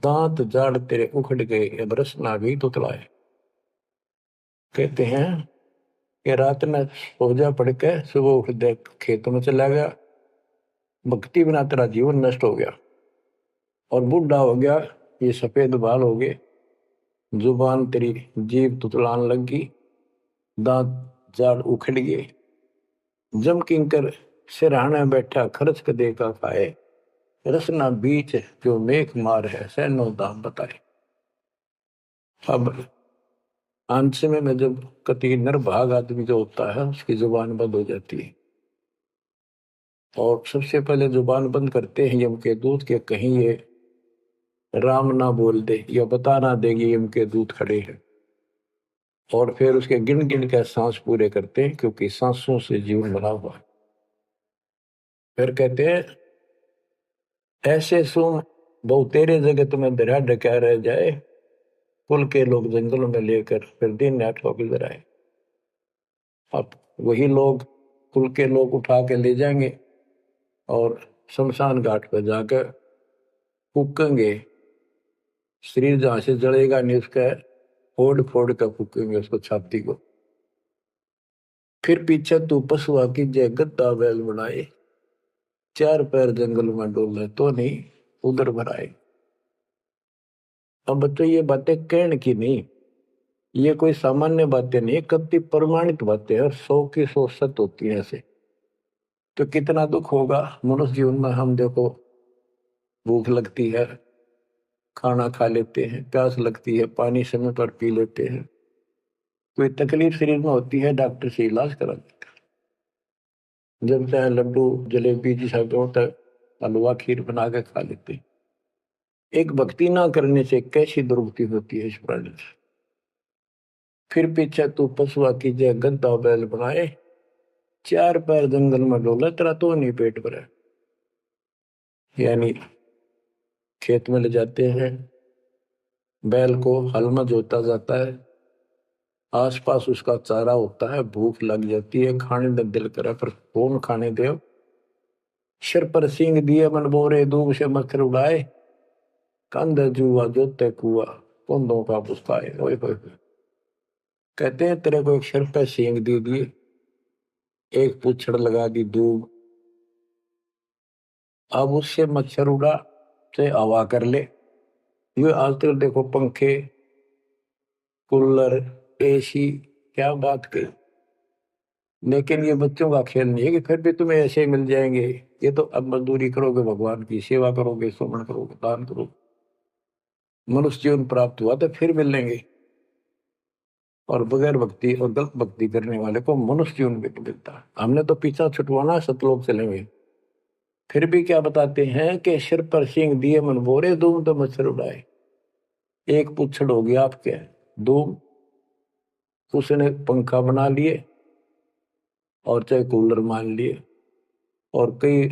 Speaker 1: दांत जाड़ तेरे उखड़ गए अब रस ना गई तुतलाए। कहते हैं कि रात में सो जा पड़ के, सुबह उठ दे खेतों में चला गया, भक्ति बिना तेरा जीवन नष्ट हो गया। और बूढ़ा हो गया, ये सफेद बाल हो गए, जुबान तेरी जीभ तुतलान लगी, दांत जाड़ उखड़ गए। जम किंकर सिरहाने बैठा खर्च क देखा खाए, रसना बीच जो मेघ मार है सैनो दाम बताए। अब अंत में जब कति निर्भाग आदमी जो होता है उसकी जुबान बंद हो जाती है, और सबसे पहले जुबान बंद करते हैं यम के दूत के, कहीं ये राम ना बोल दे या बता ना देगी यम के दूत खड़े हैं। और फिर उसके गिन गिन के सांस पूरे करते हैं, क्योंकि सांसों से जीवन बना हुआ है। फिर कहते हैं, ऐसे सुन बहु तेरे जगत में दरिया ढका रह जाए, कुल के लोग जंगलों में लेकर फिर दिन नाट होकर इधर आए। अब वही लोग, कुल के लोग उठा के ले जाएंगे और शमशान घाट पर जाकर फूकेंगे। शरीर जहां से जलेगा नहीं उसका फोड़ फोड़ कर फूकेंगे उसको, छाती को। फिर पीछे तू पशुआ की जय गद्दा बैल बनाए, 4 पैर जंगल में डोले तो नहीं उधर भराए। अब बच्चों ये बातें कहने की नहीं, ये कोई सामान्य बातें नहीं, कति प्रमाणित बातें हैं, 100 की 100 सत्य होती है ऐसे। तो कितना दुख होगा मनुष्य जीवन में। हम देखो, भूख लगती है खाना खा लेते हैं, प्यास लगती है पानी समय पर पी लेते हैं, कोई तकलीफ शरीर में होती है डॉक्टर से इलाज करा देते हैं, जब चाहे लड्डू जलेबी जी सब होता है, हलवा खीर बना के खा लेते हैं। एक भक्ति ना करने से कैसी दुर्गति होती है इस प्राणी से। फिर पीछे तू पशुआ की जय गद्दा बैल बनाए, 4 पैर जंगल में डोला तेरा तो नहीं पेट भरा। यानी खेत में ले जाते हैं, बैल को हल में जोता जाता है, आसपास उसका चारा होता है, भूख लग जाती है, खाने का दिल करे पर कौन खाने दे। सिर पर सींग दिए मन बोरे दूब से मच्छर उड़ाए, कंध जुआ जोते कुआ कुंदों का पुस्ताए। ओए होए होए। कहते हैं तेरे को एक सिर पर सींग दे दिए, एक पूछड़ लगा दी दूब, अब उससे मच्छर उड़ा से हवा कर ले। ये आज तक देखो पंखे कूलर एसी, क्या बात कही, लेकिन ये बच्चों का खेल नहीं है कि फिर भी तुम्हें ऐसे मिल जाएंगे। ये तो अब मजदूरी करोगे, भगवान की सेवा करोगे, सुमन करोगे, दान करोगे, मनुष्य जीवन प्राप्त हुआ तो फिर मिलेंगे। और बगैर भक्ति और गलत भक्ति करने वाले को मनुष्य जीवन भी मिलता है। हमने तो पीछा छुटवाना, सतलोक चलेंगे। फिर भी क्या बताते हैं कि सिर पर सींग दिए मन बोरे दूम तो मच्छर उड़ाए। एक पुच्छड़ हो गया आपके दूम, उसने पंखा बना लिए और चाहे कूलर मान लिए, और कई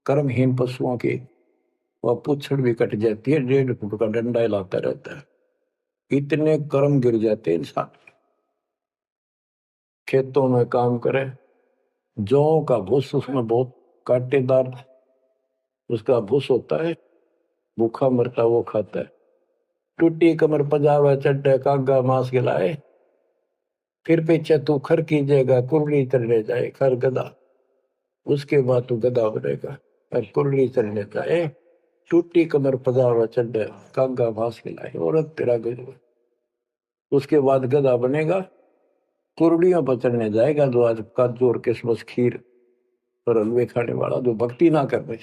Speaker 1: कर्महीन पशुओं की वह पुच्छड़ भी कट जाती है, 1.5 फुट का डंडा हिलाता रहता है। इतने कर्म गिर जाते हैं इंसान। खेतों में काम करे, जौ का भूस उसमें बहुत कांटेदार उसका भूस होता है, भूखा मरता वो खाता है। टूटी कमर पजावा चड्डे कागा मांस खिलाए, फिर पीछे तू खर कीजिएगा कुरली तरने जाए खर गदा। उसके बाद तू गधा बनेगा। और कुरली चलने जाए, टूटी कमर पजावा चढ़े, कागा भास खिलाए, औरत तेरा गजब। उसके बाद गधा बनेगा, कुरड़ियों पर चढ़ने जाएगा, जो आज काजू और किशमिश खीर और हलवे खाने वाला, जो भक्ति ना कर रहे,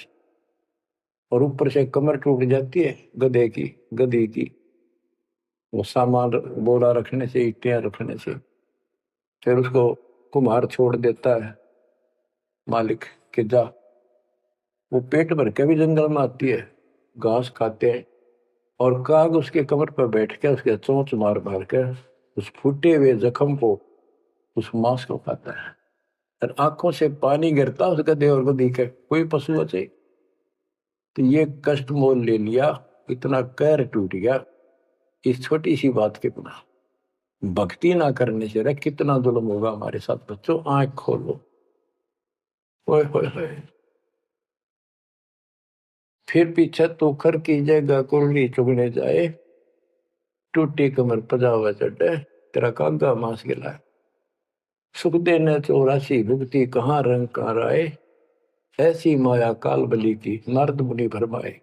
Speaker 1: और ऊपर से कमर टूट जाती है गधे की, गधी की, वो सामान बोरा रखने से, ईटियां रखने से। फिर उसको कुम्हार छोड़ देता है मालिक के जा। वो पेट भर के भी जंगल में आती है, घास खाते हैं, और काग उसके कमर पर बैठ के उसके चोंच मार मार के उस फूटे हुए जख्म को, उस मांस को खाता है। और आंखों से पानी गिरता उस गधे और गधी के, कोई पशु बचे। तो ये कष्ट मोल ले लिया, इतना कहर टूट गया इस छोटी सी बात के बिना। भक्ति ना करने से रे कितना जुल्म होगा हमारे साथ। बच्चों आंख खोलो, ओए होए होए। फिर पीछे तो खर की जगह कुरली चुगने जाए, टूटी कमर पजावा चढ़े, तेरा कागा मांस गिलाए। सुख देने 84 भुगती, कहाँ रंग कहाँ राय, ऐसी माया काल बली की, नारद मुनि भरमाए।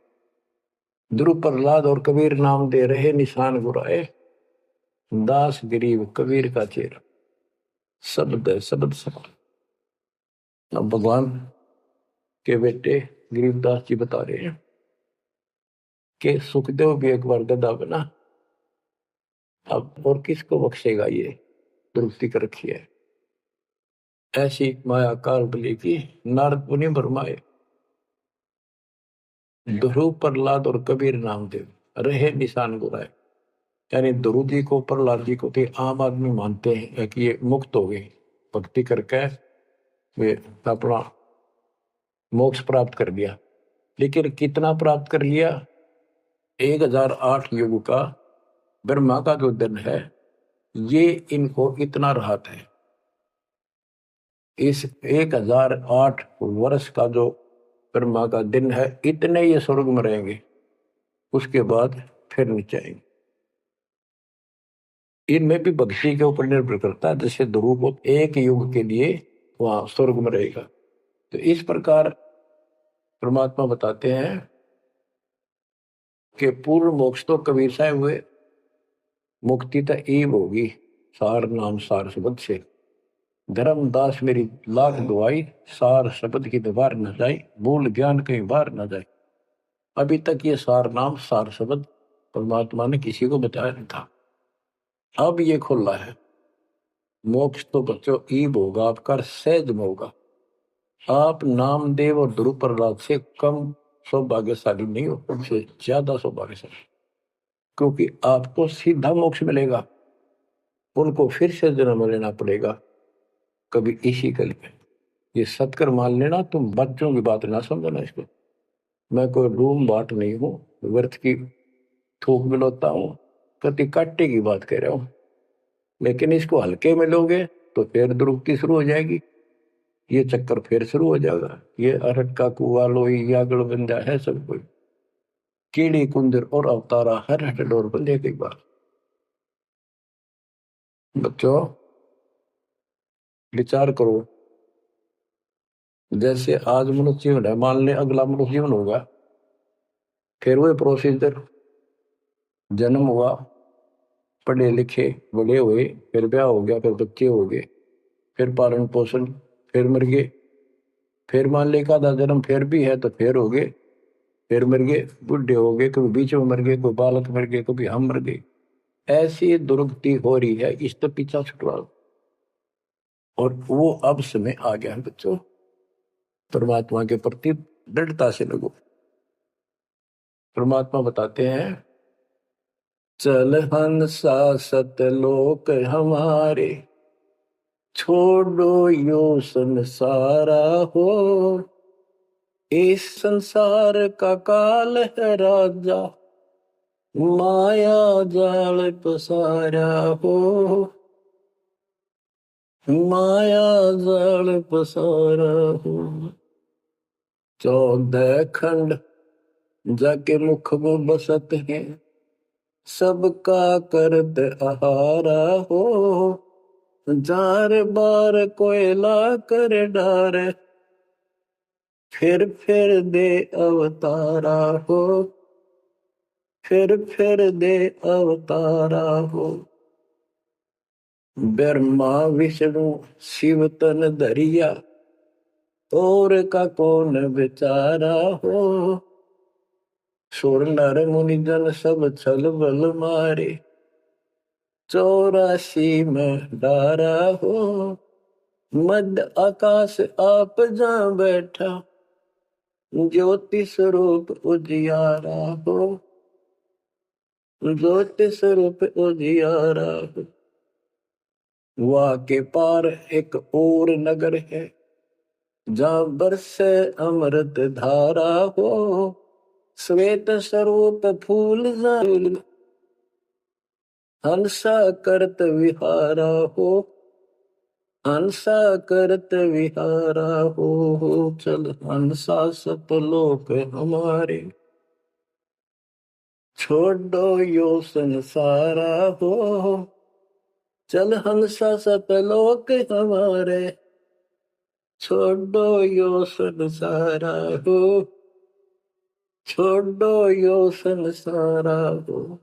Speaker 1: ध्रुव प्रहलाद और कबीर नाम दे रहे निशान गुराए, दास गरीब कबीर का चेहरा। शब्द है, शब्द शब्द। अब भगवान के बेटे गरीबदास जी बता रहे हैं कि सुखदेव भी एक बार गधा बना, अब और किसको बख्शेगा ये, दुरुस्ती कर रखी है। ऐसी माया काल बली की, नारद मुनि भरमाए। ध्रुव प्रहलाद और कबीर नामदेव रहे निशान गुराए। यानी ध्रुव जी को, प्रहलाद जी को थे आम आदमी मानते हैं कि ये मुक्त हो गए, भक्ति करके वे अपना मोक्ष प्राप्त कर लिया। लेकिन कितना प्राप्त कर लिया? 1008 युग का ब्रह्मा का जो दिन है, ये इनको इतना राहत है। इस 1008 वर्ष का जो ब्रह्मा का दिन है, इतने ये स्वर्ग में रहेंगे, उसके बाद फिर नीचे आएंगे। इनमें भी भक्ति के ऊपर निर्भर करता है। जैसे ध्रुव को एक युग के लिए वहां स्वर्ग में रहेगा, तो इस प्रकार परमात्मा बताते हैं कि पूर्ण मोक्ष तो कबीर साहब हुए, मुक्ति तो ईब होगी सार नाम सार शब्द से। धर्मदास मेरी लाख दुआई, सार शब्द की दीवार न जाए, भूल ज्ञान कहीं बाहर न जाए। अभी तक ये सार नाम सार शब्द परमात्मा ने किसी को बताया नहीं था, अब ये खुला है। मोक्ष तो बच्चों ईब होगा आपका, सहज में होगा। आप नामदेव और ध्रुव प्रहलाद से कम सौभाग्यशाली नहीं हो, उनसे ज्यादा सौभाग्यशाली, क्योंकि आपको सीधा मोक्ष मिलेगा, उनको फिर से जन्म लेना पड़ेगा कभी इसी कल में। ये सत्कर मान लेना, तुम बच्चों की बात ना समझना इसको। मैं कोई रूम बाट नहीं हूं, व्यर्थ की थूक मिलोता हूं, कति काटे की बात कह रहा हूं। लेकिन इसको हल्के में लोगे तो फिर दुरुक्ति शुरू हो जाएगी, ये चक्कर फिर शुरू हो जाएगा। ये अरट का कुआ लोई यागड़ बंदा है सब कोई, कीड़ी कुंदर और अवतारा हर हट डोर बंदे की बात। बच्चों विचार करो, जैसे आज मनुष्य जीवन है, मान ले अगला मनुष्य जीवन होगा, फिर वही प्रोसीजर, जन्म हुआ, पढ़े लिखे बड़े हुए, फिर ब्याह हो गया, फिर बच्चे हो गए, फिर पालन पोषण, फिर मर गए, फिर मान ले का जन्म फिर भी है तो फिर हो गए, फिर मर गए, बुढ़े हो गए, कभी बीच में मर गए, कोई बालक मर गए, कभी हम मर गए। ऐसी दुर्गति हो रही है, इस तो पीछा छुटवाओ। और वो अब समय आ गया है बच्चों, परमात्मा के प्रति दृढ़ता से लगो। परमात्मा बताते हैं, चल हंसा सतलोक हमारे, छोड़ो यो संसारा हो, इस संसार का काल है राजा, माया जाल पसारा हो, माया जाल पसारा हो। 14 खंड जाके मुख में बसत है, सबका करत आहारा हो, जार बार कोयला कर डारे, फिर दे अवतारा हो, फिर दे अवतारा हो। ब्रह्मा विष्णु शिव तन धरिया, और का कौन बेचारा हो। सुर नर मुनि जन सब छल बल मारे, 84 में डारा हो। मध्य आकाश आप जहाँ बैठा, ज्योति स्वरूप उजियारा हो, ज्योति स्वरूप उजियारा हो। वहाँ के पार एक और नगर है, जहाँ बरसे अमृत धारा हो। श्वेत स्वरूप फूल हंसा करत विहारा हो, हंसा करत विहारा हो। चल हंसा सतलोक हमारे, छोड़ो यो संसारा हो। चल हंसा सतलोक हमारे, छोड़ो यो संसारा हो, छोड़ो यो संसारा हो।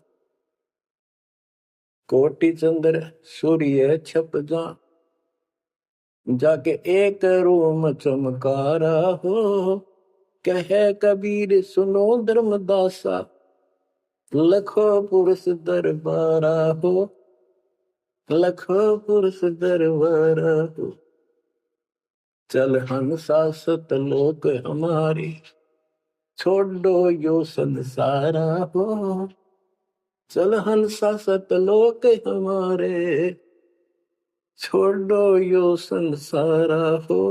Speaker 1: कोटि चंद्र सूर्य छप जा, जाके एक रूम चमकारा हो। कहे कबीर सुनो धर्मदासा, लखो पुरुष दरबारा हो, लखो पुरुष दरबारा हो। चल हंसा सतलोक हमारी, छोड़ो यो संसारा हो। चल हंसा सतलोक हमारे, छोड़ो यो संसारा हो,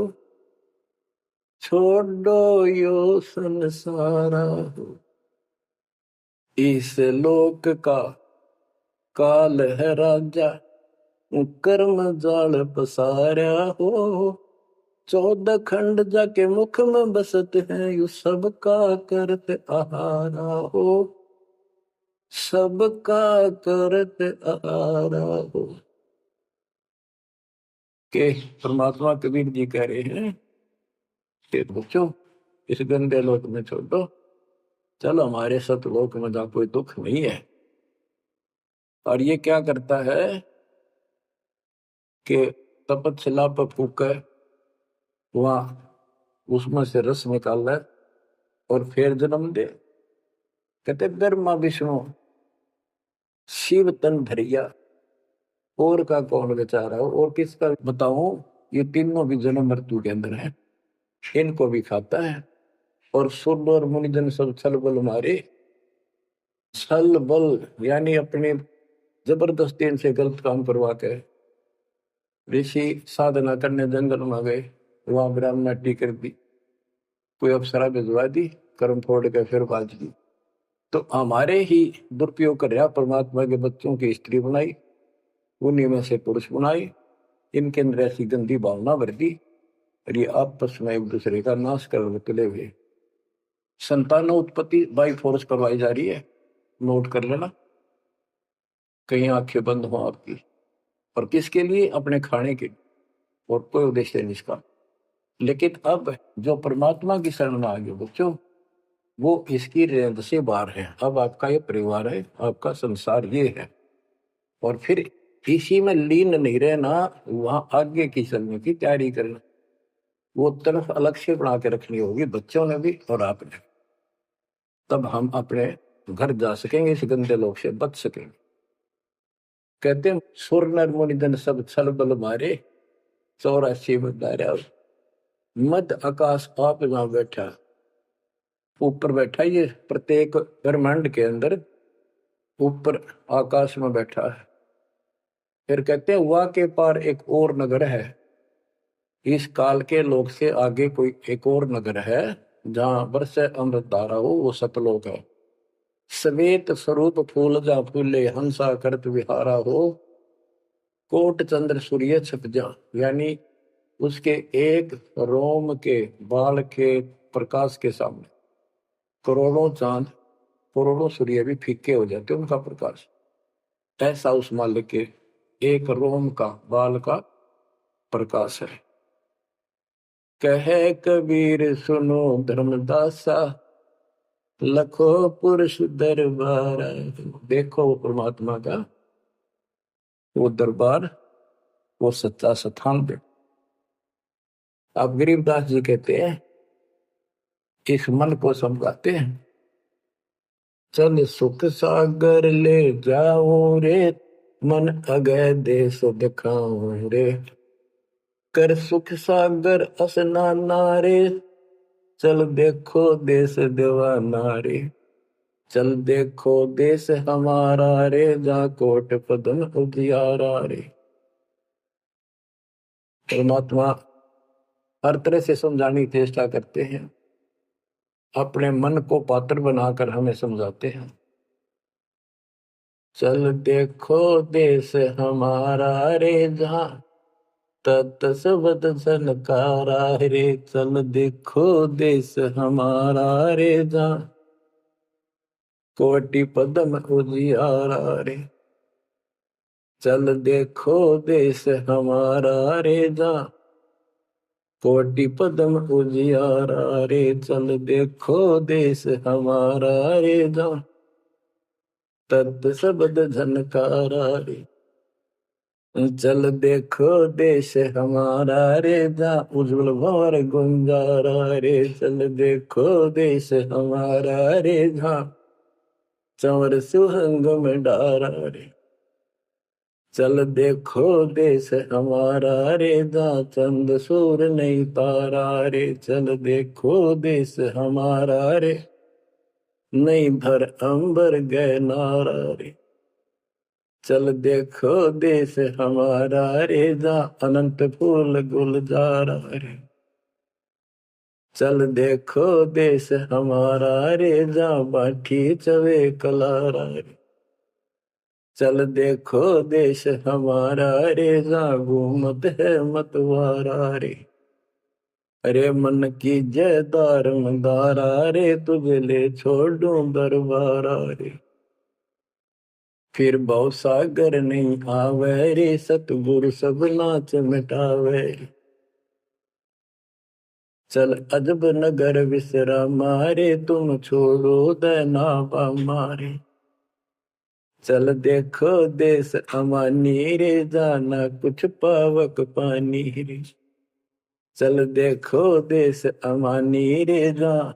Speaker 1: छोड़ो यो संसारा हो। इस लोक का काल है राजा, कर्म जाल पसारा हो। 14 खंड जाके मुख में बसत है, यू सबका करत आहारा हो, सबका करत आहारा हो। के परमात्मा कबीर जी कह रहे हैं कि बच्चों इस गंदे लोक में छोड़ दो, चलो हमारे सतलोक में जहाँ कोई दुख नहीं है। और ये क्या करता है कि तपतशिला पर फूकर वहां उसमें से रस निकाल है और फिर जन्म दे। कहते ब्रह्मा विष्णु शिव तन धरिया, और का कौन बेचारा हो, और किसका बताऊं। ये तीनों भी जन्म मृत्यु के अंदर है, इनको भी खाता है। और सुर और मुनिजन सब छल बल मारे, छल बल यानी अपने जबरदस्ती इनसे गलत काम करवा के ऋषि साधना करने जंगल में गए, वहां ब्राह्मणी कर दी, कोई अप्सरा भिजवा दी, कर्म फोड़ के फिर बाज दी। तो हमारे ही दुरुपयोग कर रहा परमात्मा के बच्चों की स्त्री बनाई, उन्हीं में से पुरुष बनाई, इनके अंदर ऐसी गंदी भावना भर दी और ये आपस में एक दूसरे का नाश कर तुले हुए। संतानों उत्पत्ति बाई फोर्स करवाई जा रही है, नोट कर लेना, कहीं आंखें बंद हो आपकी। और किसके लिए? अपने खाने के, और कोई उद्देश्य नहीं इसका। लेकिन अब जो परमात्मा की शरण में आ गए बच्चों, वो इसकी रेंज से बाहर है। अब आपका ये परिवार है, आपका संसार ये है, और फिर इसी में लीन नहीं रहना, वहां आगे की चलने की तैयारी करना। वो तरफ अलग से बना के रखनी होगी बच्चों ने भी और आपने, तब हम अपने घर जा सकेंगे, इस गंदे लोग से बच सकेंगे। कहते हैं सुर नर मुनि जन सब छल बल मारे, 84 में दायरा। मध्य आकाश आप जहां बैठा, ऊपर बैठा, ये प्रत्येक ब्रह्मांड के अंदर ऊपर आकाश में बैठा है। फिर कहते हैं वहां के पार एक और नगर है, इस काल के लोक से आगे कोई एक और नगर है जहां बरसे अमृत धारा हो, वो सतलोक है। श्वेत स्वरूप फूल जहाँ फूले, हंसा करत विहारा हो। कोट चंद्र सूर्य छप जा, यानी उसके एक रोम के बाल के प्रकाश के सामने करोड़ों चांद, करोड़ों सूर्य भी फीके हो जाते उनका प्रकाश। ऐसा उस मालिक के एक रोम का बाल का प्रकाश है। कहे कबीर सुनो धर्मदासा, लखो पुरुष दरबार। देखो वो परमात्मा का वो दरबार, वो सच्चा स्थान पे। अब गरीबदास जी कहते हैं, इस मन को समझाते हैं, चल सुख सागर ले जाओ रे, मन अगय देश दिखाओ रे। कर सुख सागर स्नाना रे, चल देखो देश दीवाना रे। चल देखो देश हमारा रे, जा कोट पदन उजियारा रे। परमात्मा हर तरह से समझाने की चेष्टा करते हैं, अपने मन को पात्र बनाकर हमें समझाते हैं। चल देखो देश हमारा रे, जहाँ तत सबद झनकारा रे। चल देखो देश हमारा रे, जहाँ कोटि पदम उजियारा रे। चल देखो देश हमारा रे, जहाँ कोटि पदम उजियारा रे। चल देखो देश हमारा रे, जहाँ तत सबद झनकारा रे। चल देखो देश हमारा रे, जहाँ उज्जवल भंवर गुंजारा रे। चल देखो देश हमारा रे, जहाँ चंवर सुहंग में डारा रे। चल देखो देश हमारा रे, जहाँ चंद सूर नहीं तारा रे। चल देखो देश हमारा रे, नहीं धर अंबर गए नारा रे। चल देखो देश हमारा रे, जहाँ अनंत फूल गुलजारा रे। चल देखो देश हमारा रे, जहाँ बाठी चवे कलारा रे। चल देखो देश हमारा रे, जहाँ घूमत है मतवारा रे। अरे मन की जय दार मंदारा रे, तुझे ले छोड़ूं दरबारा रे। फिर भव सागर नहीं आवे रे, सतगुरु सब नाच मिटावे। चल अजब नगर विश्रामा रे, तुम छोड़ो देना मारे। चल देखो देश अमानी रे, जाना कुछ पावक पानी रे। चल देखो देश अमानी रे, जा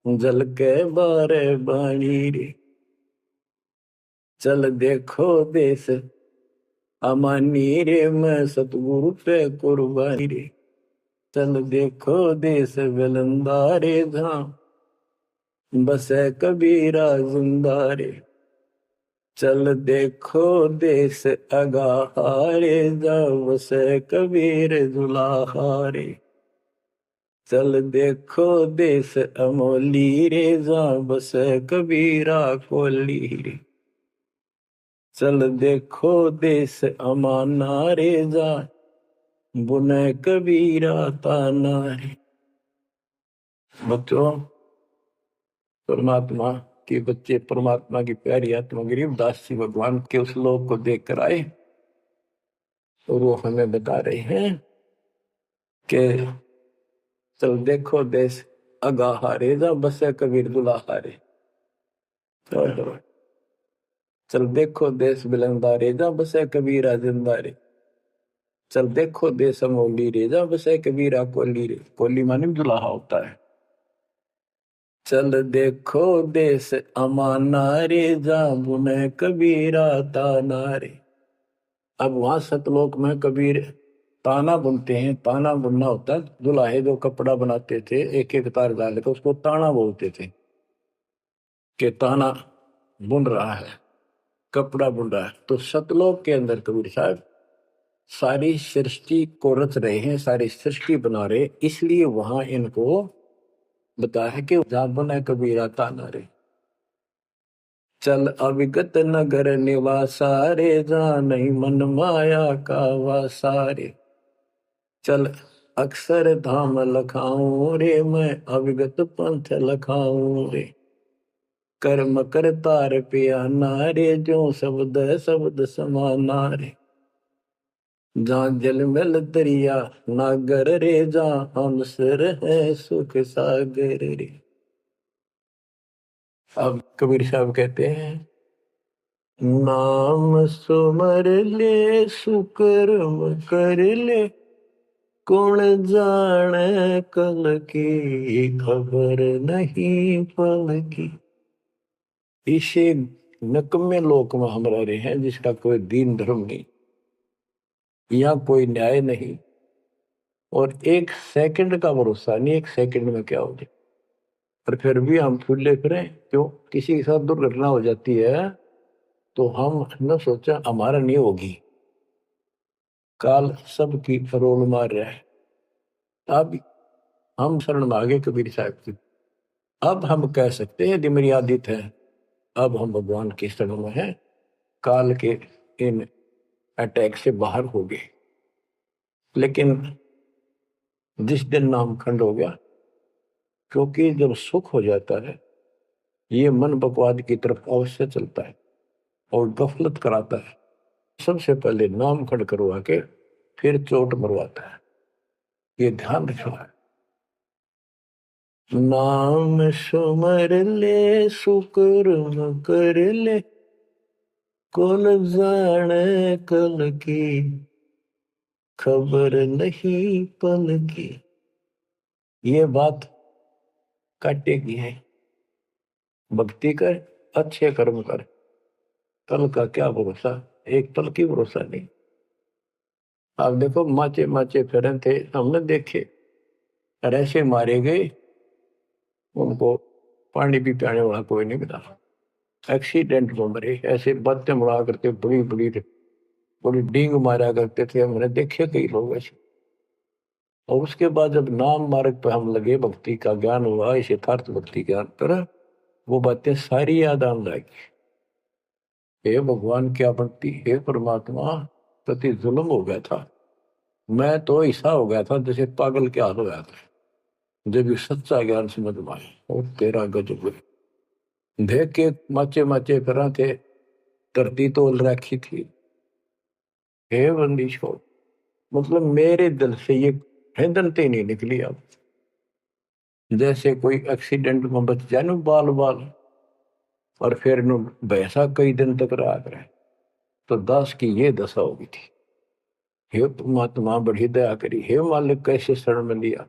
Speaker 1: जल के बारे बाणी रे। चल देखो देश अमानी रे, मैं सतगुरु पे कुर्बानी रे। चल देखो देश विलंदा रे, जहाँ बसे कबीरा जिंदा रे। चल देखो देश अगाहारे, जा बसे कबीर जुलाहारे। चल देखो देश अमोली रे, जा बसे कबीरा कोली रे। चल देखो देश अमाना रे, जा बुने कबीरा ताना रे। बच्चों, परमात्मा के बच्चे, परमात्मा की प्यारी आत्मा गरीबदास जी भगवान के उस लोक को देख कर आए, और वो हमें बता रहे हैं कि चल देखो देश अगाहारे, जा बसे कबीर दुलाहारे। चल देखो देश बिलंदा रे, जा बसे कबीरा जिंदा रे। चल देखो देश अमोली रे, जा बसे कबीरा कोली रे। कोली माने दुलाहा होता है। चल देखो देश अमाना रे, जा बुने कबीरा ताना रे। अब वहां सतलोक में कबीर ताना बुनते हैं। ताना बुनना होता है, दुल्हे जो कपड़ा बनाते थे एक एक तार डाल के, उसको ताना बोलते थे कि ताना बुन रहा है, कपड़ा बुन रहा है। तो सतलोक के अंदर कबीर साहब सारी सृष्टि को रच रहे हैं, सारी सृष्टि बना रहे, इसलिए वहां इनको बताया कि जहां बना कबीरा ताना रे। चल अविगत नगर निवासा रे, जहां नहीं मन माया का वासा रे। चल अक्षर धाम लखाऊं रे, मैं अविगत पंथ लखाऊं रे। कर्म करतार पिया नारे, जो शब्द शब्द समाना रे। जहाँ जलमल दरिया नागर रे, जहाँ हमसर है सुख सागर रे। अब कबीर साहब कहते हैं, नाम सुमर ले सुकर्म कर ले, कौन जाने कल की खबर नहीं पल की। इसे नकम्मे लोक में हम रह रहे हैं जिसका कोई दीन धर्म नहीं, यहाँ कोई न्याय नहीं, और एक सेकंड का भरोसा नहीं, एक सेकंड में क्या हो जाए। और फिर भी हम फूले फिरें क्यों? किसी के साथ दुर्घटना हो जाती है तो हम न सोचा हमारा नहीं होगी, काल सबकी रोल मार रहा है। अब हम शरण मांगे कबीर साहब की, अब हम कह सकते हैं मेरी आदित है, अब हम भगवान की शरण में हैं, काल के इन अटैक से बाहर हो गए। लेकिन जिस दिन नाम खंड हो गया, क्योंकि जब सुख हो जाता है ये मन बकवाद की तरफ अवश्य चलता है और गफलत कराता है। सबसे पहले नाम खंड करवा के फिर चोट मरवाता है, ये ध्यान रखना। नाम सुमर ले सुकर्म कर ले, कौन जाने कल की खबर नहीं पल की। ये बात काटेगी है, भक्ति कर, अच्छे कर्म कर, कल का क्या भरोसा, एक पल की भरोसा नहीं। आप देखो माचे माचे फिर थे, हमने देखे और ऐसे मारे गए, उनको पानी भी पियाने वाला कोई नहीं मिला, एक्सीडेंट में मरे। ऐसे बातें मुड़ा करते बड़ी बड़ी बड़ी डींग मारा करते थे, हमने देखे कई लोग ऐसे। और उसके बाद जब नाम मार्ग पर हम लगे, भक्ति का ज्ञान हुआ, इस यथार्थ भक्ति ज्ञान पर, वो बातें सारी याद आने लगी। हे भगवान क्या भक्ति, हे परमात्मा, प्रति जुल्म हो गया था, मैं तो ऐसा हो गया था जैसे पागल के हाल हो गया था। जब ये सच्चा ज्ञान समझ में आया, और तेरा गजब देख के माचे माचे फिरा थे, धरती तोल रखी थी। हे बंदी छोड़, मतलब मेरे दिल से ये हिंदनते नहीं निकली। अब जैसे कोई एक्सीडेंट में बच जाए ना बाल बाल, और फिर नु भैंसा कई दिन तक रहा करे, तो दास की ये दशा होगी थी। हे परमात्मा बड़ी दया करी, हे मालिक कैसे शरण में लिया।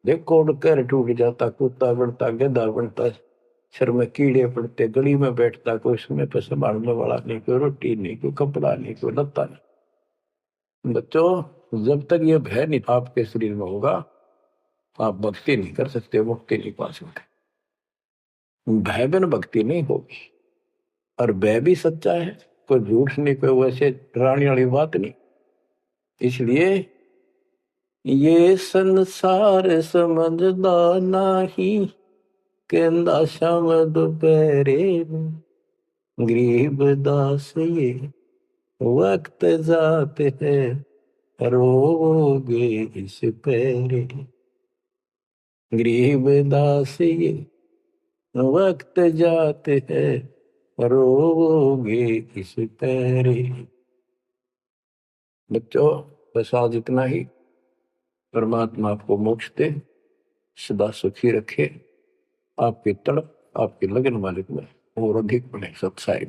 Speaker 1: देखो उड़ कर टूट जाता, कुत्ता बनता, गधा बनता, सिर में कीड़े पड़ते, गली में बैठता, कोई समय पर संभालने वाला नहीं, कोई रोटी नहीं, कोई कपड़ा नहीं, कोई लत्ता नहीं। बच्चों, जब तक ये भय नहीं आपके शरीर में होगा, आप भक्ति नहीं कर सकते, मुक्ति नहीं पा सकते। भय बिन भक्ति नहीं होगी। और भय भी सच्चा है, कोई झूठ नहीं, कोई वैसे डराने वाली बात नहीं। इसलिए ये संसार समझदा नहीं, कहंदा शाम दोपहरे, गरीब दास ये वक्त जाते है, रोगे इस पैरे। गरीब दास ये वक्त जाते हैं, रोगे इस पैरे। बच्चों, बस आज इतना ही। परमात्मा आपको मोक्ष दे, सदा सुखी रखे, आपकी तड़प आपकी लगन मालिक में और अधिक बने। सत्साई।